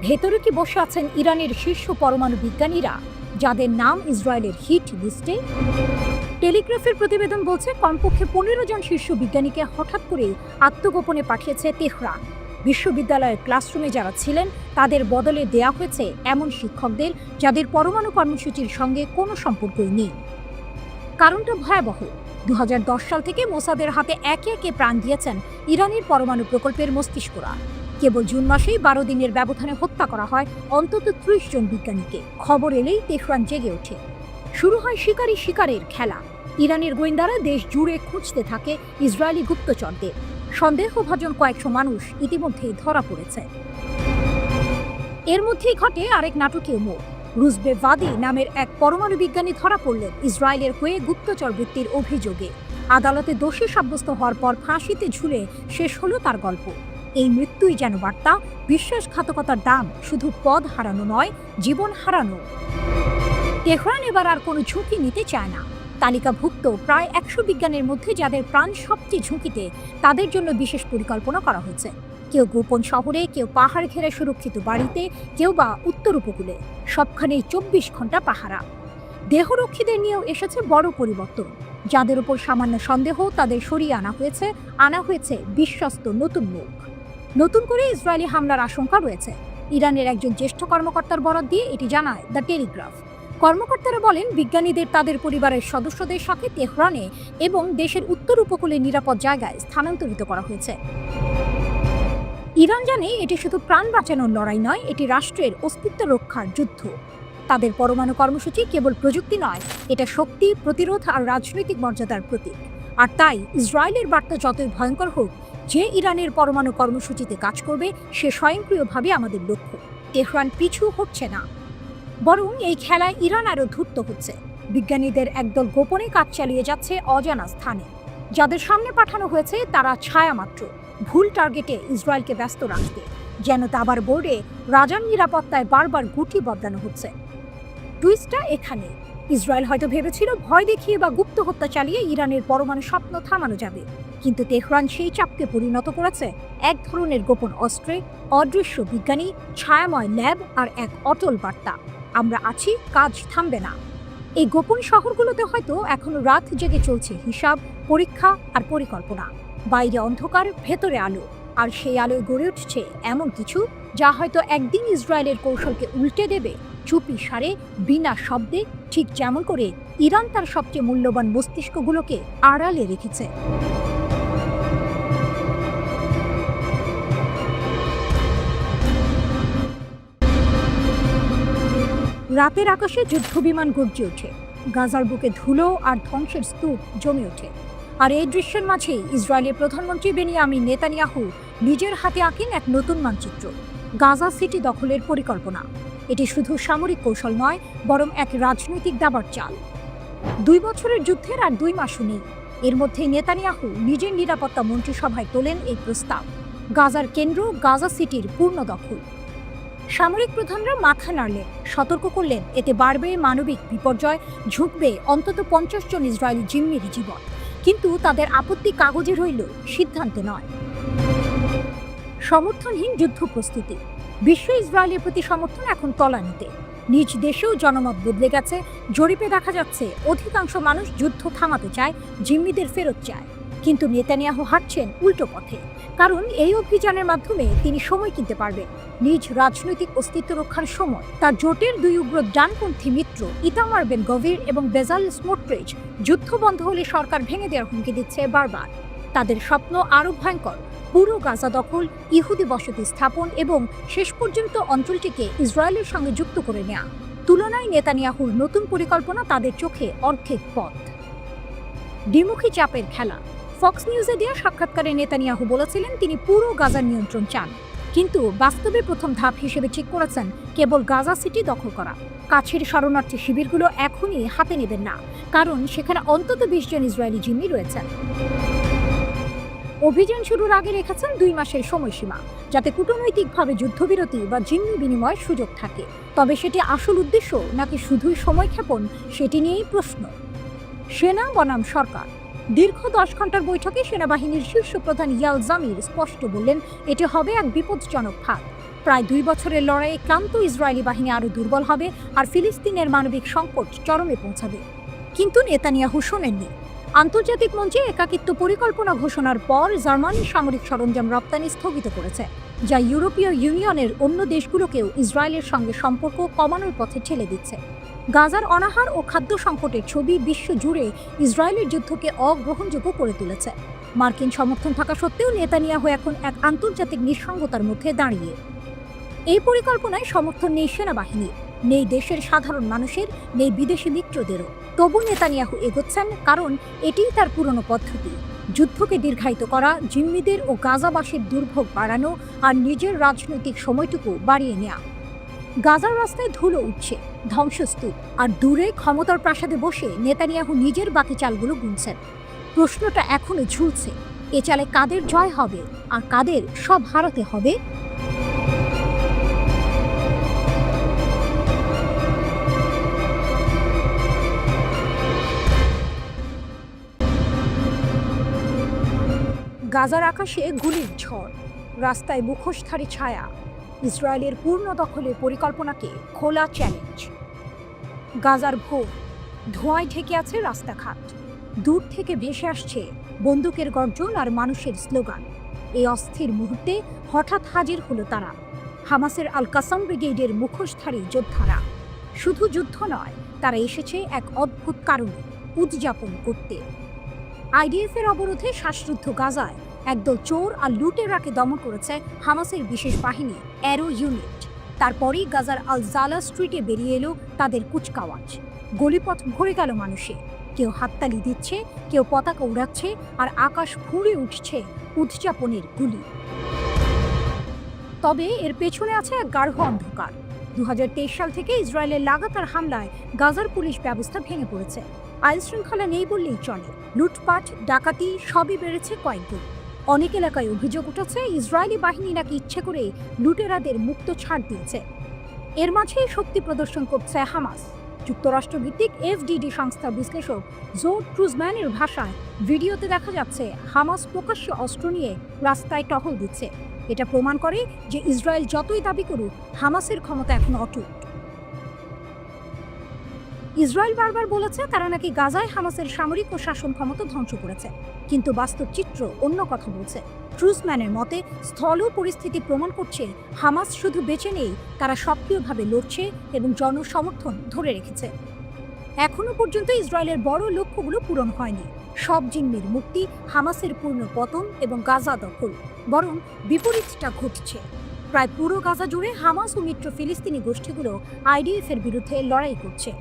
ভেতরে কি বসে আছেন ইরানের শীর্ষ পরমাণু বিজ্ঞানীরা, যাদের নাম ইসরায়েলের হিট লিস্টে? টেলিগ্রাফের প্রতিবেদন বলছে কমপক্ষে 15 জন শীর্ষ বিজ্ঞানীকে হঠাৎ করে আত্মগোপনে পাঠিয়েছে তেহরান। বিশ্ববিদ্যালয়ের ক্লাসরুমে যারা ছিলেন, তাদের বদলে দেয়া হয়েছে এমন শিক্ষকদের যাদের পরমাণু কর্মসূচির সঙ্গে কোনো সম্পর্কই নেই। কারণটা ভয়াবহ। 2010 সাল থেকে মোসাদের হাতে একে একে প্রাণ দিয়েছেন ইরানের পরমাণু প্রকল্পের মস্তিষ্করা। কেবল জুন মাসেই 12 দিনের ব্যবধানে হত্যা করা হয় অন্তত 30 জন বিজ্ঞানীকে। খবর এলেই তেহরান জেগে ওঠে। শুরু হয় শিকারী শিকারের খেলা। ইরানের গোয়েন্দারা দেশ জুড়ে খুঁজতে থাকে ইসরায়েলি গুপ্তচরদের। সন্দেহভাজন কয়েকশো মানুষ ইতিমধ্যেই ধরা পড়েছে। এর মধ্যেই ঘটে আরেক নাটকীয় মোড়। রুজবে ভাদি নামের এক পরমাণু বিজ্ঞানী ধরা পড়লেন ইসরায়েলের হয়ে গুপ্তচর বৃত্তির অভিযোগে। আদালতে দোষী সাব্যস্ত হওয়ার পর ফাঁসিতে ঝুলে শেষ হলো তার গল্প। এই মৃত্যুই যেন বার্তা, বিশ্বাসঘাতকতার দাম শুধু পদ হারানো নয়, জীবন হারানো। তেহরান এবার আর কোনো ঝুঁকি নিতে চায় না। তালিকাভুক্ত প্রায় 100 বিজ্ঞানীর মধ্যে যাদের প্রাণ সবচেয়ে ঝুঁকিতে, তাদের জন্য বিশেষ পরিকল্পনা করা হয়েছে। কেউ গোপন শহরে, কেউ পাহাড় ঘেরা সুরক্ষিত বাড়িতে, কেউ বা উত্তর উপকূলে। সবখানেই 24 ঘন্টা পাহারা। দেহরক্ষীদের নিয়েও এসেছে বড় পরিবর্তন। যাদের উপর সামান্য সন্দেহ, তাদের সরিয়ে আনা হয়েছে বিশ্বস্ত নতুন মুখ। নতুন করে ইসরায়েলি হামলার আশঙ্কা রয়েছে। ইরানের একজন জ্যেষ্ঠ কর্মকর্তার বরাত দিয়ে এটি জানায় দ্য টেলিগ্রাফ। কর্মকর্তারা বলেন, বিজ্ঞানীদের তাদের পরিবারের সদস্যদের সাথে তেহরানে এবং দেশের উত্তর উপকূলে নিরাপদ জায়গায় স্থানান্তরিত করা হয়েছে। ইরান জানে এটি শুধু প্রাণ বাঁচানোর লড়াই নয়, এটি রাষ্ট্রের অস্তিত্ব রক্ষার যুদ্ধ। তাদের পরমাণু কর্মসূচি কেবল প্রযুক্তি নয়, এটা শক্তি, প্রতিরোধ আর রাজনৈতিক মর্যাদার প্রতীক। আর তাই ইসরায়েলের বার্তা যতই ভয়ঙ্কর হোক, যে ইরানের পরমাণু কর্মসূচিতে কাজ করবে সে স্বয়ংক্রিয়ভাবে আমাদের লক্ষ্য। তেহরান পিছু হচ্ছে না, বরং এই খেলায় ইরান আরও ধূর্ত হচ্ছে। বিজ্ঞানীদের একদল গোপনে কাজ চালিয়ে যাচ্ছে অজানা স্থানে। যাদের সামনে পাঠানো হয়েছে তারা ছায়া মাত্র, ভুল টার্গেটে ইসরায়েলকে ব্যস্ত রাখতে। যেন দাবার বোর্ডে রাজার নিরাপত্তায় বারবার গুটি বদলানো হচ্ছে। টুইস্টটা এখানে, ইসরায়েল হয়তো ভেবেছিল ভয় দেখিয়ে বা গুপ্ত হত্যা চালিয়ে ইরানের পরমাণু স্বপ্ন থামানো যাবে, কিন্তু তেহরান সেই চাপকে পরিণত করেছে এক ধরনের গোপন অস্ত্রে, অদৃশ্য বিজ্ঞানী, ছায়াময় ল্যাব আর এক অটল বার্তা: আমরা আছি, কাজ থামবে না। এই গোপন শহরগুলোতে হয়তো এখনো রাত জেগে চলছে হিসাব, পরীক্ষা আর পরিকল্পনা। বাইরে অন্ধকার, ভেতরে আলো, আর সেই আলোয় গড়ে উঠছে এমন কিছু যা হয়তো একদিন ইসরায়েলের কৌশলকে উল্টে দেবে, চুপি সারে, বিনা শব্দে, ঠিক যেমন করে ইরান তার সবচেয়ে মূল্যবান মস্তিষ্কগুলোকে আড়ালে রেখেছে। রাতের আকাশে যুদ্ধবিমান গর্জে ওঠে, গাজার বুকে ধুলো আর ধ্বংসের স্তূপ জমে ওঠে। আর এই দৃশ্যের মাঝেই ইসরায়েলের প্রধানমন্ত্রী বেনিয়ামিন নেতানিয়াহু নিজের হাতে আঁকেন এক নতুন মানচিত্র, গাজা সিটি দখলের পরিকল্পনা। এটি শুধু সামরিক কৌশল নয়, বরং এক রাজনৈতিক দাবার চাল। 2 বছরের যুদ্ধের আর 2 মাসও নেই, এর মধ্যেই নেতানিয়াহু নিজের নিরাপত্তা মন্ত্রিসভায় তোলেন এই প্রস্তাব: গাজার কেন্দ্র, গাজা সিটির পূর্ণ দখল। সামরিক প্রধানরা মাথা নাড়লেন, সতর্ক করলেন এতে বাড়বে মানবিক বিপর্যয়, ঝুঁকবে অন্তত 50 জন ইসরায়েলি জিম্মির জীবন। কিন্তু তাদের আপত্তি কাগজে রইল, সিদ্ধান্তে নয়। সমর্থনহীন যুদ্ধ প্রস্তুতি। বিশ্ব ইসরায়েলের প্রতি সমর্থন এখন তলানিতে। নিজ দেশেও জনমত বদলে গেছে। জরিপে দেখা যাচ্ছে অধিকাংশ মানুষ যুদ্ধ থামাতে চায়, জিম্মিদের ফেরত চায়। কিন্তু নেতানিয়াহু হাঁটছেন উল্টো পথে, কারণ এই অভিযানের মাধ্যমে তিনি সময় কিনতে পারবেন, নিজ রাজনৈতিক অস্তিত্ব রক্ষার সময়। তার জোটের 2 উগ্র ডানপন্থী মিত্র ইতামার বেন গভির এবং বেজালেল স্মোট্রিচ যুদ্ধ বন্ধ হলে সরকার ভেঙে দেওয়ার হুমকি দিচ্ছে বারবার। তাদের স্বপ্ন আরও ভয়ঙ্কর: পুরো গাজা দখল, ইহুদি বসতি স্থাপন এবং শেষ পর্যন্ত অঞ্চলটিকে ইসরায়েলের সঙ্গে যুক্ত করে নেওয়া। তুলনায় নেতানিয়াহুর নতুন পরিকল্পনা তাদের চোখে অর্ধেক পথ। দ্বিমুখী চাপের খেলা। ফক্স নিউজে দেওয়া সাক্ষাৎকারে নেতানিয়াহু বলেছিলেন তিনি পুরো গাজার নিয়ন্ত্রণ চান, কিন্তু বাস্তবে প্রথম ধাপ হিসেবে ঠিক করেছেন কেবল গাজা সিটি দখল করা। কাছের শরণার্থী শিবিরগুলো এখনই হাতে নেবেন না, কারণ সেখানে অন্তত 20 জন ইসরায়েলি জিম্মি রয়েছেন। অভিযান শুরুর আগে রেখেছেন 2 মাসের সময়সীমা, যাতে কূটনৈতিকভাবে যুদ্ধবিরতি বা জিম্মি বিনিময়ের সুযোগ থাকে। তবে সেটি আসল উদ্দেশ্য নাকি শুধুই সময়ক্ষেপণ, সেটি নিয়েই প্রশ্ন। সেনা বনাম সরকার। দীর্ঘ 10 ঘন্টার বৈঠকে সেনাবাহিনীর শীর্ষ প্রধান ইয়াল জামির স্পষ্ট বললেন এটি হবে এক বিপজ্জনক ফাঁদ। প্রায় 2 বছরের লড়াইয়ে ক্লান্ত ইসরায়েলি বাহিনী আরও দুর্বল হবে, আর ফিলিস্তিনের মানবিক সংকট চরমে পৌঁছাবে। কিন্তু নেতানিয়াহু শোনেননি। আন্তর্জাতিক মঞ্চে একাকিত্ব পরিকল্পনা ঘোষণার পর জার্মানির সামরিক সরঞ্জাম রপ্তানি স্থগিত করেছে, যা ইউরোপীয় ইউনিয়নের অন্য দেশগুলোকেও ইসরায়েলের সঙ্গে সম্পর্ক কমানোর পথে ঠেলে দিচ্ছে। গাজার অনাহার ও খাদ্য সংকটের ছবি বিশ্ব জুড়ে ইসরায়েলের যুদ্ধকে অগ্রহণযোগ্য করে তুলেছে। মার্কিন সমর্থন থাকা সত্ত্বেও নেতানিয়াহু এখন এক আন্তর্জাতিক নিঃসঙ্গতার মধ্যে দাঁড়িয়ে। এই পরিকল্পনায় সমর্থন নেই সেনাবাহিনীর, নেই দেশের সাধারণ মানুষের, নেই বিদেশি মিত্রদেরও। তবু নেতানিয়াহু এগোচ্ছেন, কারণ এটিই তার পুরনো পদ্ধতি: যুদ্ধকে দীর্ঘায়িত করা, জিম্মিদের ও গাজাবাসীর দুর্ভোগ বাড়ানো, আর নিজের রাজনৈতিক সময়টুকু বাড়িয়ে নেওয়া। গাজার রাস্তায় ধুলো উঠছে, ধ্বংসস্তূপ, আর দূরে ক্ষমতার প্রাসাদে বসে নেতানিয়াহু নিজের বাকি চালগুলো গুনছেন। প্রশ্নটা এখনো ঝুলছে: এ চালে কাদের জয় হবে আর কাদের সব হারাতে হবে? গাজার আকাশে গুলির ঝড়, রাস্তায় মুখোশধারী ছায়া, ইসরায়েলের পূর্ণ দখলের পরিকল্পনাকে খোলা চ্যালেঞ্জ। গাজার ভোর, ধোঁয়ায় ঢেকে আছে রাস্তাঘাট। দূর থেকে ভেসে আসছে বন্দুকের গর্জন আর মানুষের স্লোগান। এই অস্থির মুহূর্তে হঠাৎ হাজির হলো তারা, হামাসের আল কাসাম ব্রিগেডের মুখোশধারী যোদ্ধারা। শুধু যুদ্ধ নয়, তারা এসেছে এক অদ্ভুত কারণে: উদযাপন করতে। আইডিএফ এর অবরোধে শ্বাসরুদ্ধ গাজায় একদল চোর আর লুটেরাকে দমন করেছে হামাসের বিশেষ বাহিনী অ্যারো ইউনিট। তারপরেই গাজার আল জালা স্ট্রিটে বেরিয়ে এলো তাদের কুচকাওয়াজ। গলিপথ ভরে গেল মানুষে, কেউ হাততালি দিচ্ছে, কেউ পতাকা উড়াচ্ছে, আর আকাশ ফুঁড়ে উঠছে উদযাপনের গুলি। তবে এর পেছনে আছে এক গাঢ় অন্ধকার। 2023 সাল থেকে ইসরায়েলের লাগাতার হামলায় গাজার পুলিশ ব্যবস্থা ভেঙে পড়েছে। আইন শৃঙ্খলা নেই বললেই চলে। লুটপাট, ডাকাতি সবই বেড়েছে কয়েকগুণ। অনেক এলাকায় অভিযোগ উঠেছে ইসরায়েলি বাহিনী নাকি ইচ্ছে করে লুটেরাদের মুক্ত ছাড় দিয়েছে। এর মাঝেই শক্তি প্রদর্শন করছে হামাস। যুক্তরাষ্ট্রভিত্তিক এফডিডি সংস্থার বিশ্লেষক জো ট্রুজম্যানের ভাষায় ভিডিওতে দেখা যাচ্ছে হামাস প্রকাশ্যে অস্ত্র নিয়ে রাস্তায় টহল দিচ্ছে। এটা প্রমাণ করে যে ইসরায়েল যতই দাবি করুক, হামাসের ক্ষমতা এখন অটুট। ইসরায়েল বারবার বলেছে তারা নাকি গাজায় হামাসের সামরিক ও শাসন ক্ষমতা ধ্বংস করেছে, কিন্তু বাস্তব চিত্র অন্য কথা বলছে। ট্রুজম্যানের মতে স্থল পরিস্থিতি প্রমাণ করছে হামাস শুধু বেঁচে নেই, তারা সক্রিয়ভাবে লড়ছে এবং জনসমর্থন ধরে রেখেছে। এখনো পর্যন্ত ইসরায়েলের বড় লক্ষ্যগুলো পূরণ হয়নি। সব জিম্মির মুক্তি, হামাসের পূর্ণ পতন এবং গাজা দখল। বরং বিপরীতটা ঘটছে। প্রায় পুরো গাজা জুড়ে হামাস ও মিত্র ফিলিস্তিনি গোষ্ঠীগুলো আইডিএফ এর বিরুদ্ধে লড়াই করছে।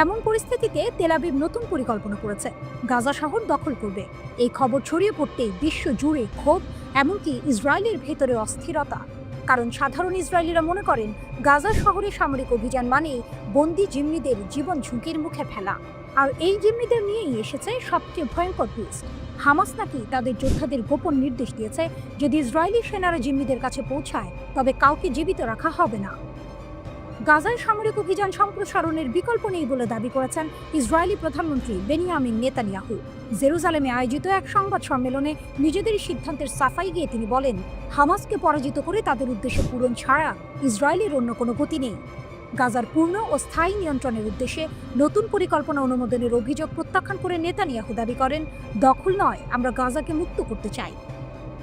এমন পরিস্থিতিতে তেল আবিব নতুন পরিকল্পনা করেছে, গাজা শহর দখল করবে। এই খবর ছড়িয়ে পড়তেই বিশ্ব জুড়ে ক্ষোভ, এমনকি ইসরায়েলের ভেতরে অস্থিরতা। কারণ সাধারণ ইসরায়েলিরা মনে করেন গাজা শহরে সামরিক অভিযান মানে বন্দি জিম্মিদের জীবন ঝুঁকির মুখে ফেলা। আর এই জিম্মিদের নিয়েই এসেছে সবচেয়ে ভয়ঙ্কর টুইস্ট। হামাস নাকি তাদের যোদ্ধাদের গোপন নির্দেশ দিয়েছে, যদি ইসরায়েলি সেনারা জিম্মিদের কাছে পৌঁছায় তবে কাউকে জীবিত রাখা হবে না। গাজায় সামরিক অভিযান সম্প্রসারণের বিকল্প নেই বলে দাবি করেছেন ইসরায়েলি প্রধানমন্ত্রী বেনিয়ামিন নেতানিয়াহু। জেরুজালেমে আয়োজিত এক সংবাদ সম্মেলনে নিজেদের সিদ্ধান্তের সাফাই গিয়ে তিনি বলেন, হামাসকে পরাজিত করে তাদের উদ্দেশ্য পূরণ ছাড়া ইসরায়েলের অন্য কোনো গতি নেই। গাজার পূর্ণ ও স্থায়ী নিয়ন্ত্রণের উদ্দেশ্যে নতুন পরিকল্পনা অনুমোদনের অভিযোগ প্রত্যাখ্যান করে নেতানিয়াহু দাবি করেন, দখল নয়, আমরা গাজাকে মুক্ত করতে চাই।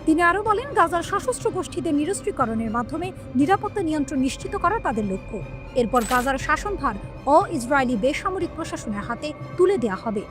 তিনি আরও বলেন, গাজার সশস্ত্র গোষ্ঠীদের নিরস্ত্রীকরণের মাধ্যমে নিরাপত্তা নিয়ন্ত্রণ নিশ্চিত করা তাদের লক্ষ্য। এরপর গাজার শাসনভার ইসরায়েলি বেসামরিক প্রশাসনের হাতে তুলে দেওয়া হবে।